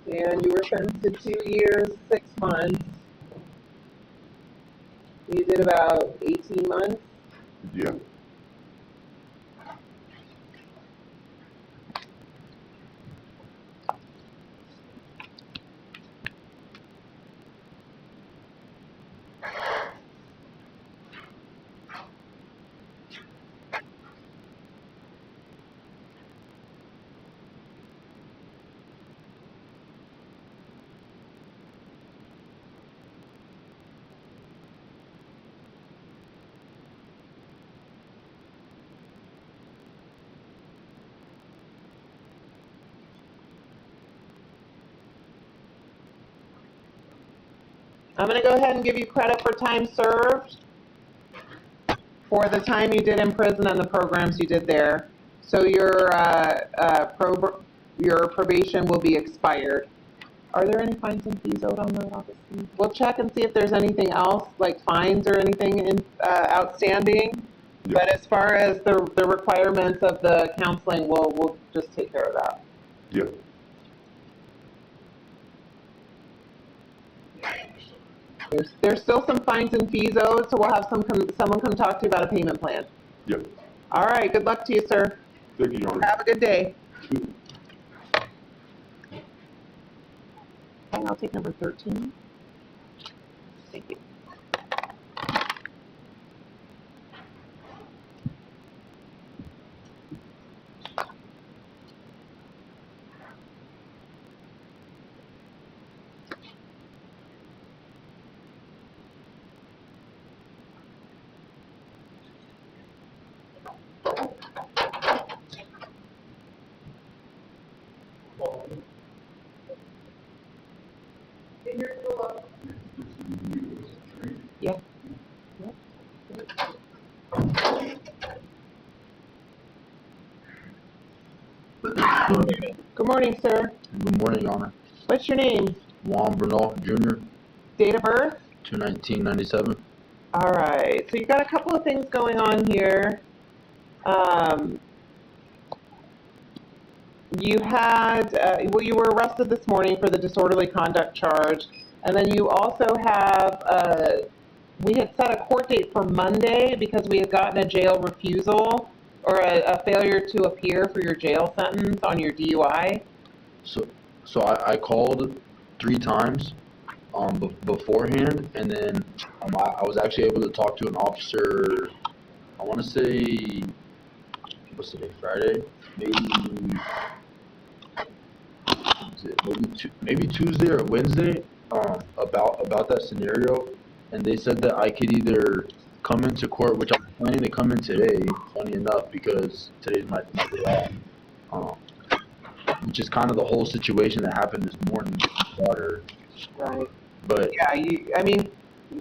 B: And you were sentenced to 2 years, 6 months. You did about 18 months?
L: Yeah.
B: I'm going to go ahead and give you credit for time served for the time you did in prison and the programs you did there. So your probation will be expired. Are there any fines and fees owed on the office? We'll check and see if there's anything else, like fines or anything outstanding.
L: Yeah.
B: But as far as the requirements of the counseling, we'll just take care of that.
L: Yeah.
B: There's still some fines and fees owed, so we'll have someone come talk to you about a payment plan.
L: Yeah.
B: All right, good luck to you, sir.
L: Thank you, Your Honor.
B: Have a good day. Okay, I'll take number 13. Thank you. Yeah. Good morning, sir.
M: Good morning, Your Honor.
B: What's your name?
M: Juan Bernal Jr.,
B: Date of birth?
M: 2/1997.
B: All right. So you got a couple of things going on here. You had, you were arrested this morning for the disorderly conduct charge, and then you also have, we had set a court date for Monday because we had gotten a jail refusal or a failure to appear for your jail sentence on your DUI.
M: So I called 3 times beforehand, and then I was actually able to talk to an officer, I want to say, what's today, Friday? Maybe Tuesday or Wednesday, about that scenario, and they said that I could either come into court, which I'm planning to come in today, funny enough, because today's my day off, which is kind of the whole situation that happened this morning with my daughter.
B: Right.
M: But
B: yeah, I mean,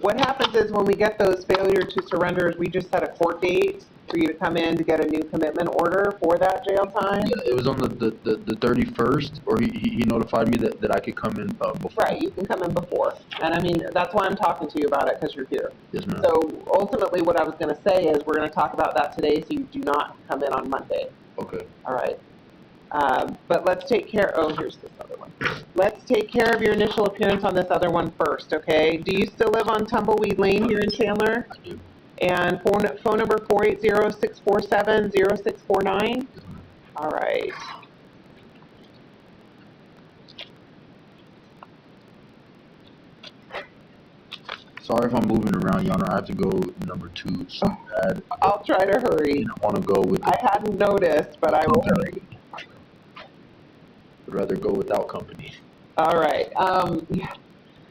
B: what happens is when we get those failure to surrenders, we just set a court date for you to come in to get a new commitment order for that jail time.
M: yeah, it was on the 31st, or he notified me that I could come in before.
B: Right, you can come in before. And I mean, that's why I'm talking to you about it, because you're here.
M: Yes, ma'am.
B: So ultimately what I was going to say is we're going to talk about that today so you do not come in on Monday.
M: Okay.
B: All right. But let's take care, oh, here's this other one. let's take care of your initial appearance on this other one first, okay? Do you still live on Tumbleweed Lane here in Chandler?
M: I do.
B: And phone number 480-647-0649? All right.
M: Sorry if I'm moving around, Your Honor. I have to go number 2 so bad.
B: I'll try to hurry.
M: I want to go with.
B: I hadn't noticed, but I will hurry.
M: Would rather go without company.
B: All right. Yeah,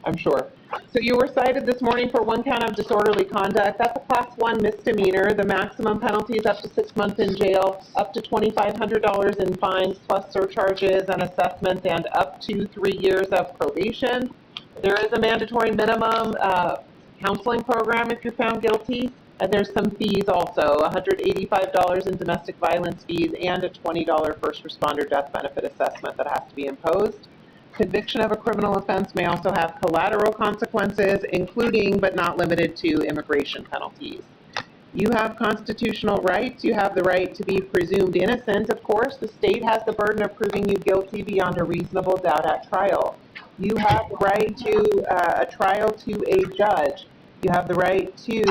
B: I'm sure. So you were cited this morning for 1 count of disorderly conduct. That's a class 1 misdemeanor. The maximum penalty is up to 6 months in jail, up to $2,500 in fines, plus surcharges and assessments, and up to 3 years of probation. There is a mandatory minimum counseling program if you're found guilty, and there's some fees also, $185 in domestic violence fees and a $20 first responder death benefit assessment that has to be imposed. Conviction of a criminal offense may also have collateral consequences, including but not limited to immigration penalties. You have constitutional rights. You have the right to be presumed innocent, of course. The state has the burden of proving you guilty beyond a reasonable doubt at trial. You have the right to a trial to a judge. You have the right to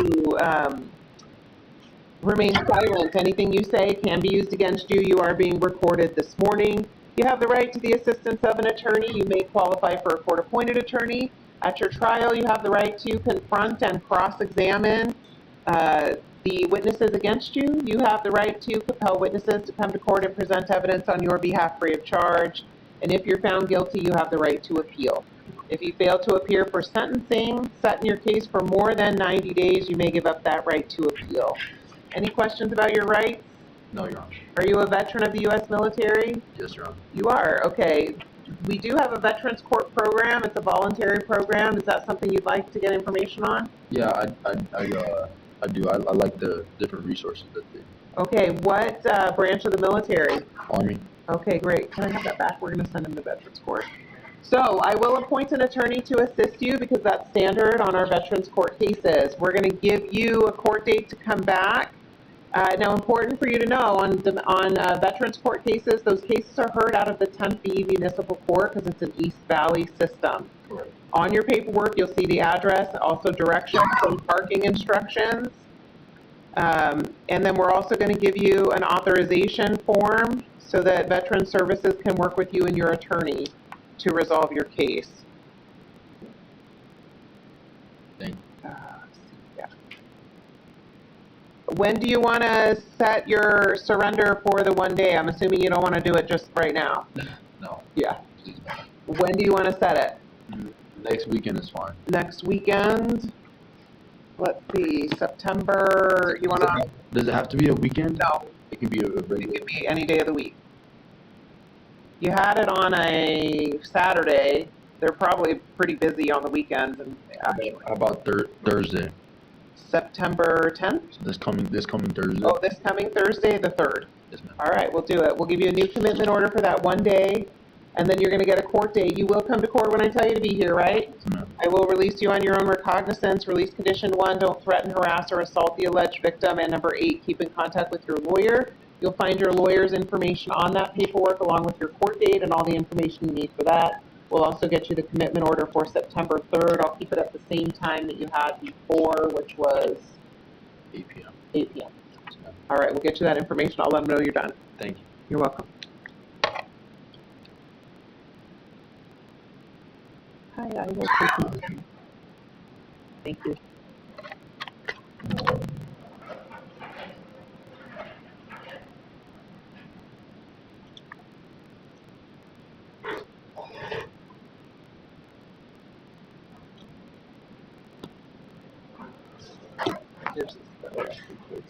B: remain silent. Anything you say can be used against you. You are being recorded this morning. You have the right to the assistance of an attorney. You may qualify for a court-appointed attorney. At your trial, you have the right to confront and cross-examine the witnesses against you. You have the right to compel witnesses to come to court and present evidence on your behalf free of charge. And if you're found guilty, you have the right to appeal. If you fail to appear for sentencing, set in your case for more than 90 days, you may give up that right to appeal. Any questions about your rights?
M: No, Your Honor.
B: Are you a veteran of the U.S. military?
M: Yes, Your Honor.
B: You are, okay. We do have a Veterans Court program. It's a voluntary program. Is that something you'd like to get information on?
M: Yeah, I do. I like the different resources that they.
B: Okay, what branch of the military?
M: Army.
B: Okay, great. Can I have that back? We're going to send him to Veterans Court. So I will appoint an attorney to assist you because that's standard on our Veterans Court cases. We're going to give you a court date to come back. Now, important for you to know, on Veterans Court cases, those cases are heard out of the Tempe Municipal Court because it's an East Valley system.
M: Correct.
B: On your paperwork, you'll see the address, also directions and parking instructions. And then we're also going to give you an authorization form so that Veteran Services can work with you and your attorney to resolve your case.
M: Thank you.
B: Yeah. When do you want to set your surrender for the 1 day? I'm assuming you don't want to do it just right now.
M: No.
B: Yeah. When do you want to set it?
M: Next weekend is fine.
B: Next weekend. Let's see, September. You want to?
M: Does it have to be a weekend?
B: No.
M: It can be a regular.
B: It could be any day of the week. You had it on a Saturday. They're probably pretty busy on the weekends. And
M: How about Thursday?
B: September 10th?
M: This coming Thursday?
B: Oh, this coming Thursday, the 3rd.
M: Yes, ma'am.
B: All right, we'll do it. We'll give you a new commitment order for that 1 day, and then you're going to get a court date. You will come to court when I tell you to be here, right?
M: Yes, ma'am.
B: I will release you on your own recognizance. Release condition 1, don't threaten, harass, or assault the alleged victim. And number 8, keep in contact with your lawyer. You'll find your lawyer's information on that paperwork along with your court date and all the information you need for that. We'll also get you the commitment order for September 3rd. I'll keep it at the same time that you had before, which was
M: 8 p.m.
B: 8 p.m. All right, we'll get you that information. I'll let them know you're done.
M: Thank you.
B: You're welcome. Hi, I will take you. Thank you. Here's this.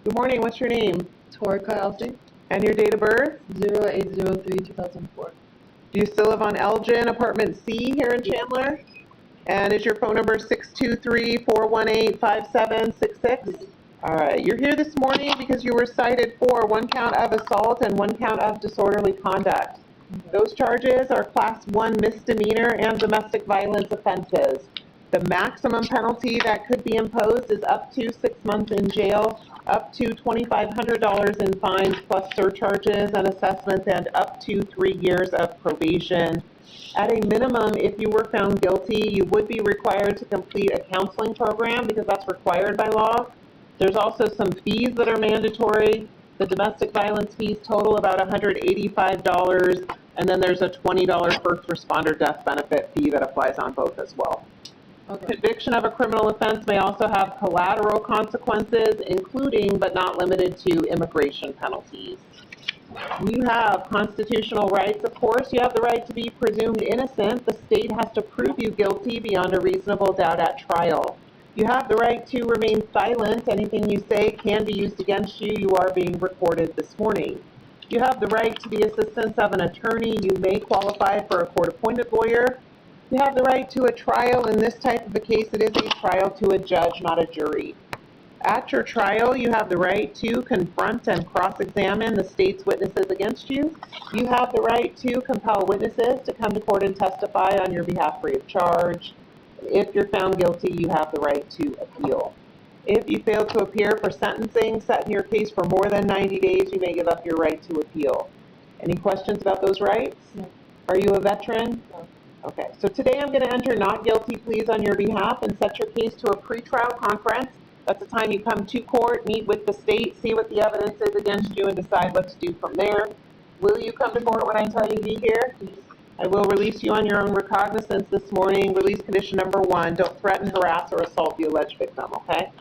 B: Good morning, what's your name?
D: Tori Kayalsi,
B: And your date of birth?
D: 0803-2004.
B: Do you still live on Elgin, apartment C here in Chandler? And is your phone number 623-418-5766? All right, you're here this morning because you were cited for 1 count of assault and 1 count of disorderly conduct. Those charges are Class 1 misdemeanor and domestic violence offenses. The maximum penalty that could be imposed is up to 6 months in jail, up to $2,500 in fines plus surcharges and assessments, and up to 3 years of probation. At a minimum, if you were found guilty, you would be required to complete a counseling program because that's required by law. There's also some fees that are mandatory. The domestic violence fees total about $185, and then there's a $20 first responder death benefit fee that applies on both as well. Conviction of a criminal offense may also have collateral consequences, including but not limited to immigration penalties. You have constitutional rights, of course. You have the right to be presumed innocent. The state has to prove you guilty beyond a reasonable doubt at trial. You have the right to remain silent. Anything you say can be used against you. You are being recorded this morning. You have the right to the assistance of an attorney. You may qualify for a court-appointed lawyer. You have the right to a trial. In this type of a case, it is a trial to a judge, not a jury. At your trial, you have the right to confront and cross-examine the state's witnesses against you. You have the right to compel witnesses to come to court and testify on your behalf free of charge. If you're found guilty, you have the right to appeal. If you fail to appear for sentencing set in your case for more than 90 days, you may give up your right to appeal. Any questions about those rights? No. Are you a veteran? No. Okay, so today I'm going to enter not guilty pleas on your behalf and set your case to a pretrial conference. That's the time you come to court, meet with the state, see what the evidence is against you, and decide what to do from there. Will you come to court when I tell you to be here? I will release you on your own recognizance this morning. Release condition number 1, don't threaten, harass, or assault the alleged victim, okay?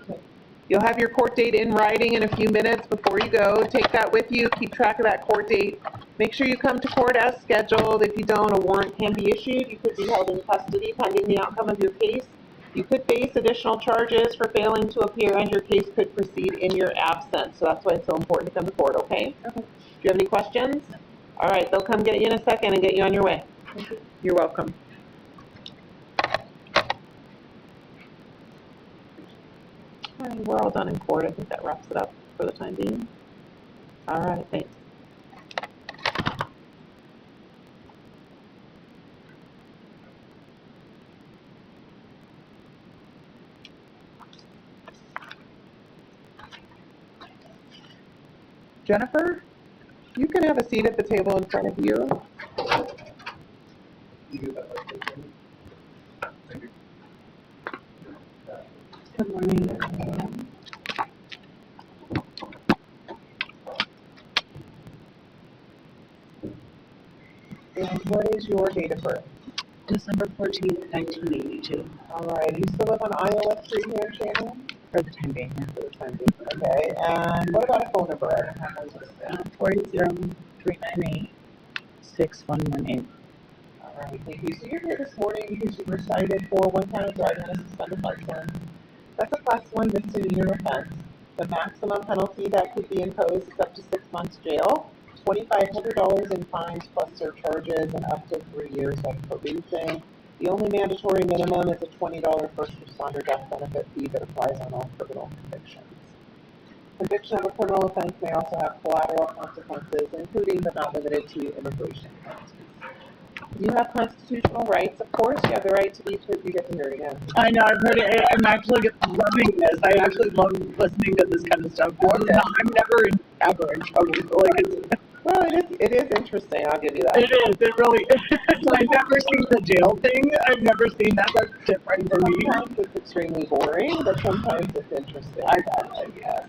B: You'll have your court date in writing in a few minutes before you go. Take that with you. Keep track of that court date. Make sure you come to court as scheduled. If you don't, a warrant can be issued. You could be held in custody pending the outcome of your case. You could face additional charges for failing to appear, and your case could proceed in your absence. So that's why it's so important to come to court, okay? Do you have any questions? All right, they'll come get you in a second and get you on your way. You're welcome. All right, we're all done in court. I think that wraps it up for the time being. All right, thanks. Jennifer, you can have a seat at the table in front of you.
D: Good morning.
B: And what is your date of birth?
D: December 14th, 1982.
B: All right, you still live on Iowa Street here in Chandler?
D: For the time being.
B: For the time being, okay. And what about a phone number?
D: 480-398-6118.
B: All right, thank you. So you're here this morning because you were cited for 1 count of driving and a suspended license. That's a Class 1 misdemeanor offense. The maximum penalty that could be imposed is up to 6 months jail, $2,500 in fines plus surcharges, and up to 3 years of probation. The only mandatory minimum is a $20 first responder death benefit fee that applies on all criminal convictions. Conviction of a criminal offense may also have collateral consequences, including but not limited to immigration penalties. You have constitutional rights, of course. You have the right to be heard. You get to hear it again.
D: I know, I've heard it. I'm actually loving this. I actually love listening to this kind of stuff.
B: Okay.
D: I'm never ever in trouble.
B: Well, it is interesting. I'll give you that.
D: It is. It really is. I've never seen the jail thing. I've never seen that. That's different for me.
B: Sometimes it's extremely boring, but sometimes it's interesting. I guess.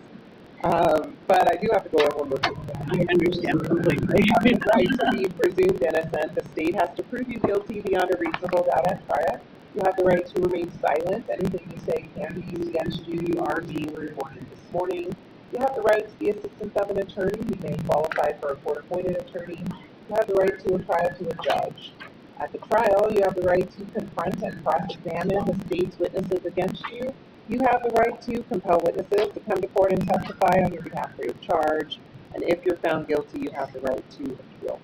B: But I do have to go over with you.
D: I understand completely.
B: You have the right to be presumed innocent. The state has to prove you guilty beyond a reasonable doubt at trial. You have the right to remain silent. Anything you say can be used against you. You are being reported this morning. You have the right to the assistance of an attorney. You may qualify for a court-appointed attorney. You have the right to a trial to a judge. At the trial, you have the right to confront and cross-examine the state's witnesses against you. You have the right to compel witnesses to come to court and testify on your behalf free of charge. And if you're found guilty, you have the right to appeal.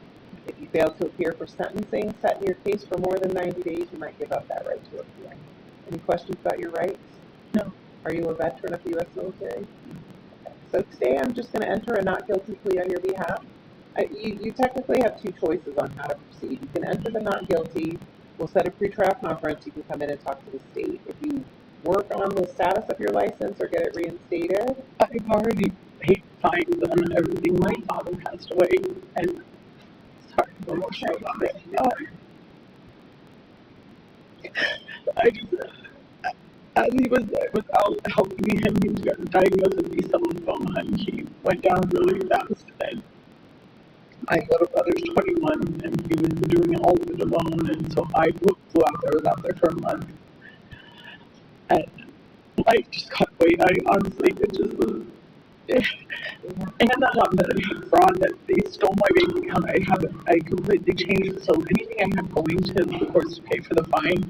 B: If you fail to appear for sentencing set in your case for more than 90 days, you might give up that right to appeal. Any questions about your rights?
D: No.
B: Are you a veteran of the U.S. military? Okay. So today I'm just going to enter a not guilty plea on your behalf. You technically have two choices on how to proceed. You can enter the not guilty. We'll set a pre-trial conference. You can come in and talk to the state. If you work on the status of your license or get it reinstated.
D: I've already paid fines on everything. My father passed away, and sorry, I'm emotional about it. I just, as he was without helping him, he was diagnosed with B-cell lymphoma, and he went down really fast. And my little brother's 21, and he was doing all of it alone, and so I flew out there, was out there for a month. And life just got away. I honestly, it just was. And not that I had fraud, that they stole my bank account. I completely changed it. So anything I have going to the courts to pay for the fine,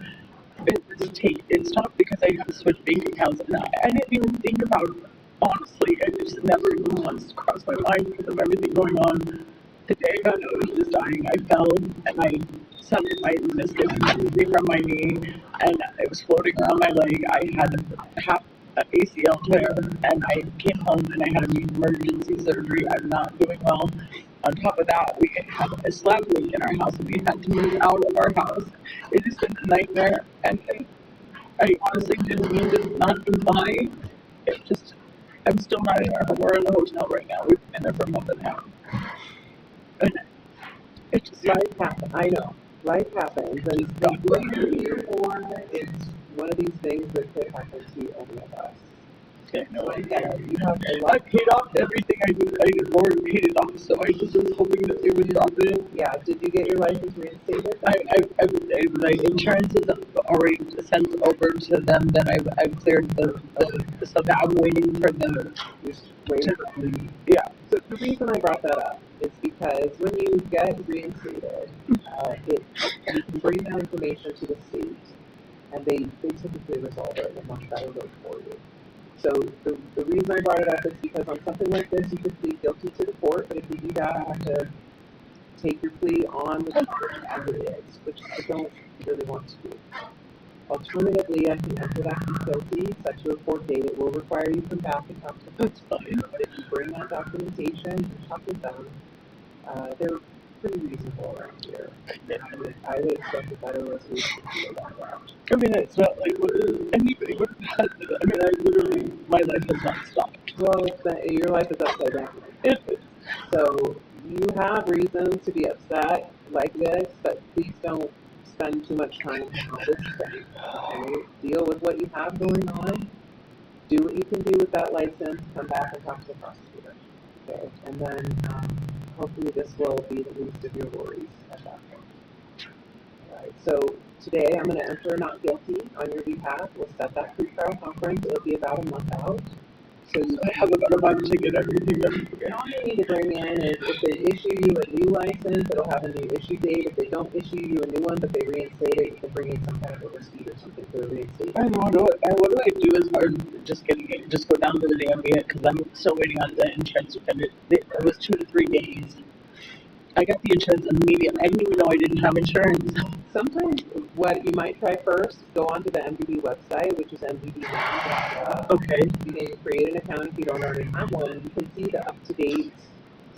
D: it stopped because I had to switch bank accounts. And I didn't even think about it, honestly. I just never even once crossed my mind because of everything going on. The day I found out he was dying, I fell and I suddenly missed everything from my knee, and it was floating around my leg. I had half an ACL tear, and I came home and I had to need emergency surgery. I'm not doing well. On top of that, we have a slab leak in our house, and we had to move out of our house. It has been a nightmare, and I honestly didn't mean to not comply. It just, I'm still not in our home. We're in the hotel right now. We've been there for a month and a half. And it's just
B: life happens. I know. Life happens. And what you're here for is one of these things that could happen to any of us.
D: Okay, no,
B: you have a lot.
D: I paid off everything I already paid it off, so I just was hoping that they would drop it.
B: Yeah, did you get your license reinstated?
D: My insurance is already sent over to them, that I've cleared the stuff that I'm waiting for the.
B: Yeah. So the reason I brought that up is because when you get reinstated, you can bring that information to the state, and they typically resolve it in a much better way for you. So the reason I brought it up is because on something like this, you could plead guilty to the court, but if you do that, I have to take your plea on the charge as it is, which I don't really want to do. Alternatively, I can enter that plea guilty, set you a court date. It will require you to come back and talk to them. That's fine. But if you bring that documentation and talk with them, they're pretty reasonable around here. I would expect a better resolution to go that route.
D: I mean, it's not like anybody would have had. I mean, I literally, my life has not stopped.
B: Well, your life is upside down. So you have reasons to be upset like this, but please don't spend too much time on this thing. Okay? Deal with what you have going on. Do what you can do with that license. Come back and talk to the prosecutor. Okay, and then hopefully this will be the least of your worries at that point. All right. So today I'm going to enter not guilty on your behalf. We'll set that pre-trial conference. It'll be about a month out. So
D: I have about a month to get everything done.
B: All you need to bring in is if they issue you a new license, it'll have a new issue date. If they don't issue you a new one, but they reinstate it, you can bring in some kind of a receipt or something for the reinstatement.
D: I know. What do I do as far as just getting it? Just go down to the DMV because I'm still waiting on the insurance. It was 2 to 3 days. I got the insurance immediately. I didn't even know I didn't have insurance.
B: Sometimes what you might try first, go onto the MVD website, which is mvd.gov.
D: Okay.
B: You can create an account if you don't already have one. You can see the up-to-date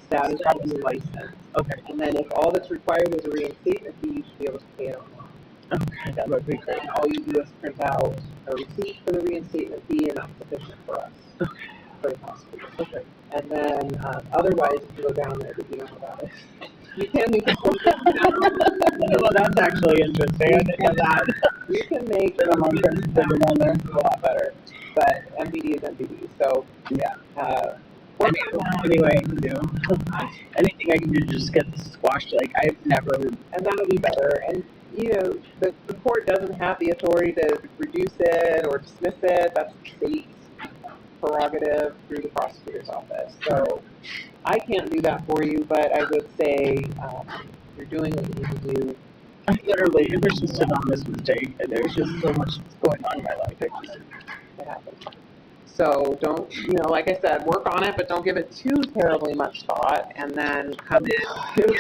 B: status of your license.
D: Okay.
B: And then if all that's required is a reinstatement fee, you should be able to pay it online.
D: Okay, that would be great.
B: And all you do is print out a receipt for the reinstatement fee, and that's sufficient for us.
D: Okay.
B: For the hospital. Okay. And then otherwise, if you go down there, if you know about it. You can
D: well, that's actually interesting. I didn't know that.
B: You can make
D: it on there.
B: A lot better. But MVD is MVD. So, yeah.
D: Anyway, I can do. Anything I can do to just get this squashed. Like, I've never.
B: And that'll be better. And, you know, the court doesn't have the authority to reduce it or dismiss it. That's the state's prerogative through the prosecutor's office. So, I can't do that for you, but I would say you're doing what you need to do.
D: I literally, it was just an honest mistake, and there's just so much going on in my life.
B: It happens. So don't, like I said, work on it, but don't give it too terribly much thought, and then come in. You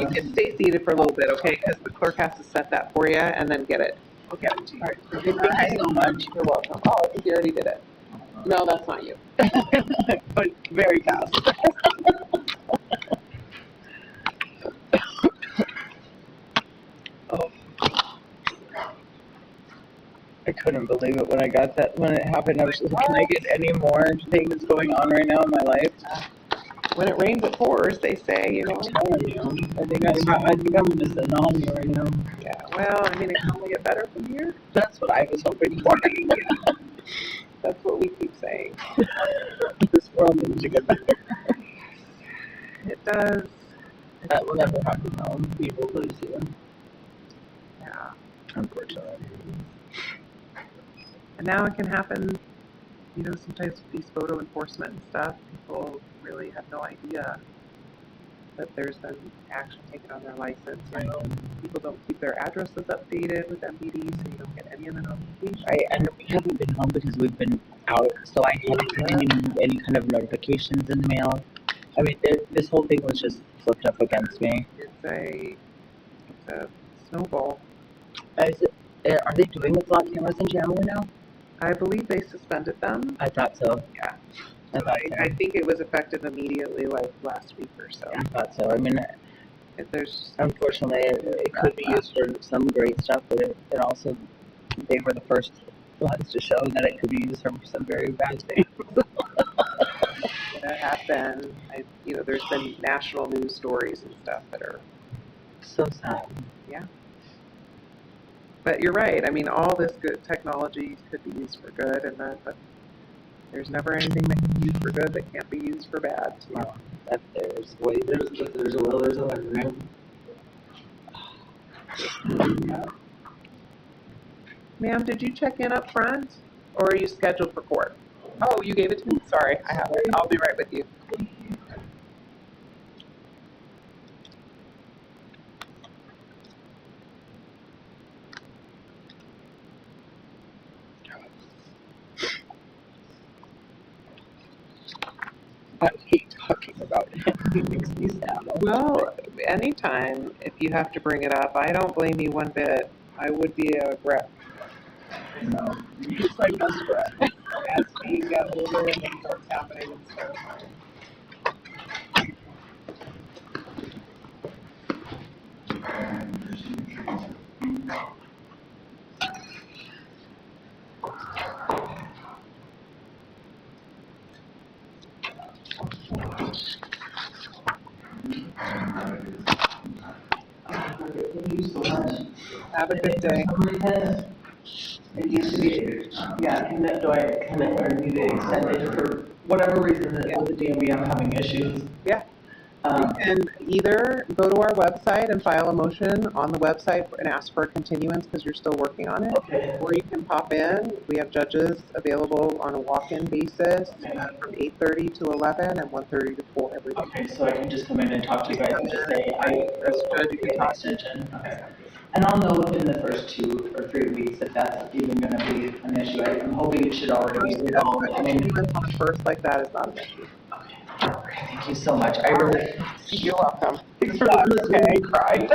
B: can stay seated for a little bit, okay? Because the clerk has to set that for you and then get it. Okay. All right. Thank you so much. You're welcome. Oh, I think you already did it. No, that's not you.
D: But very fast. Oh. I couldn't believe it when I got that, when it happened. I was just like, can I get any more things going on right now in my life?
B: When it rains, it pours, they say,
D: I'm telling you. I think I'm just an anomaly right now.
B: Yeah, well, I mean, it can only get better from here.
D: That's what I was hoping for.
B: That's what we keep saying.
D: This world needs to get better.
B: It does.
D: That will never happen though. People please do.
B: Yeah.
D: Unfortunately.
B: And now it can happen, sometimes with these photo enforcement and stuff, people really have no idea that there's been action taken on their license. People don't keep their addresses updated with MVD, so you don't get any of the notifications.
N: Right, and we haven't been home because we've been out, so I haven't gotten any kind of notifications in the mail. I mean, this whole thing was just flipped up against me.
B: It's a snowball.
N: Are they doing the block cameras in Chandler now?
B: I believe they suspended them.
N: I thought so.
B: Yeah. I think it was effective immediately, like last week or so.
N: I thought so. I mean, unfortunately, it could be used for some great stuff, but it also, they were the first ones to show that it could be used for some very bad things.
B: There have been, there's been national news stories and stuff that are
N: so sad.
B: Yeah. But you're right. I mean, all this good technology could be used for good, but there's never anything that can be used for good that can't be used for bad.
N: Well, there's a will, there's a way, right?
B: Yeah. Ma'am, did you check in up front, or are you scheduled for court? Oh, you gave it to me? Sorry, I have it. I'll be right with you.
D: I hate talking about it. It makes me sad.
B: Well, anytime if you have to bring it up, I don't blame you one bit. I would be a rep.
D: No, it's my best friend. As we get older and then starts happening and stuff.
B: Have a good day.
D: It used to be, do I kind of need to extend it for whatever reason that with the DMV I'm having issues?
B: Yeah. You can either go to our website and file a motion on the website and ask for a continuance because you're still working on it.
D: Okay.
B: Or you can pop in. We have judges available on a walk-in basis from 8:30 to 11 and 1:30 to 4 every day.
D: Okay, so I can just come in and talk to you guys and just say,
B: That's good. You can talk.
D: extension. Okay. And I'll know within the first 2 or 3 weeks if that's even going to be an issue. I'm hoping it should already be resolved. I mean,
B: Continuance on a first like that is not an issue.
D: okay, thank you so much. I really,
B: You're welcome. Thanks for listening. I cried.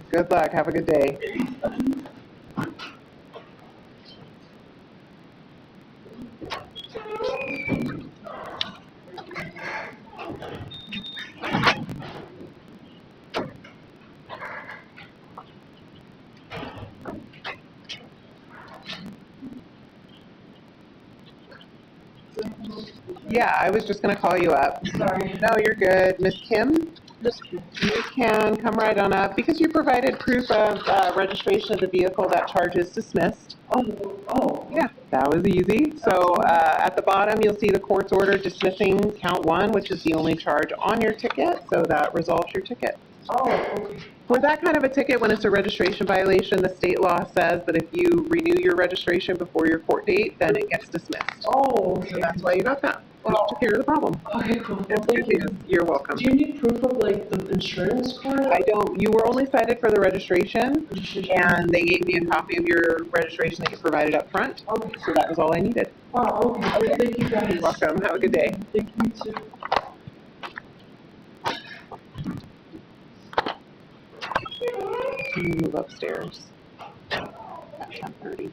B: Good luck. Have a good day. Yeah, I was just going to call you up.
D: sorry.
B: No, you're good. Miss Kim? You can come right on up. Because you provided proof of registration of the vehicle, that charge is dismissed.
D: Oh.
B: Yeah, that was easy. So at the bottom, you'll see the court's order dismissing count 1, which is the only charge on your ticket. So that resolves your ticket.
D: Oh, okay.
B: For that kind of a ticket, when it's a registration violation, the state law says that if you renew your registration before your court date, then it gets dismissed.
D: Oh,
B: So that's why you got that. Just took care of the problem.
D: okay, cool. Well, thank you.
B: You're welcome.
D: Do you need proof of like the insurance card?
B: I don't, you were only cited for the registration, and they gave me a copy of your registration just make it provided up front.
C: Okay.
B: So that was all I needed.
C: Oh, okay. Thank you guys.
B: You're welcome. Have a good day.
C: Thank you too.
B: Can you move upstairs at 10:30?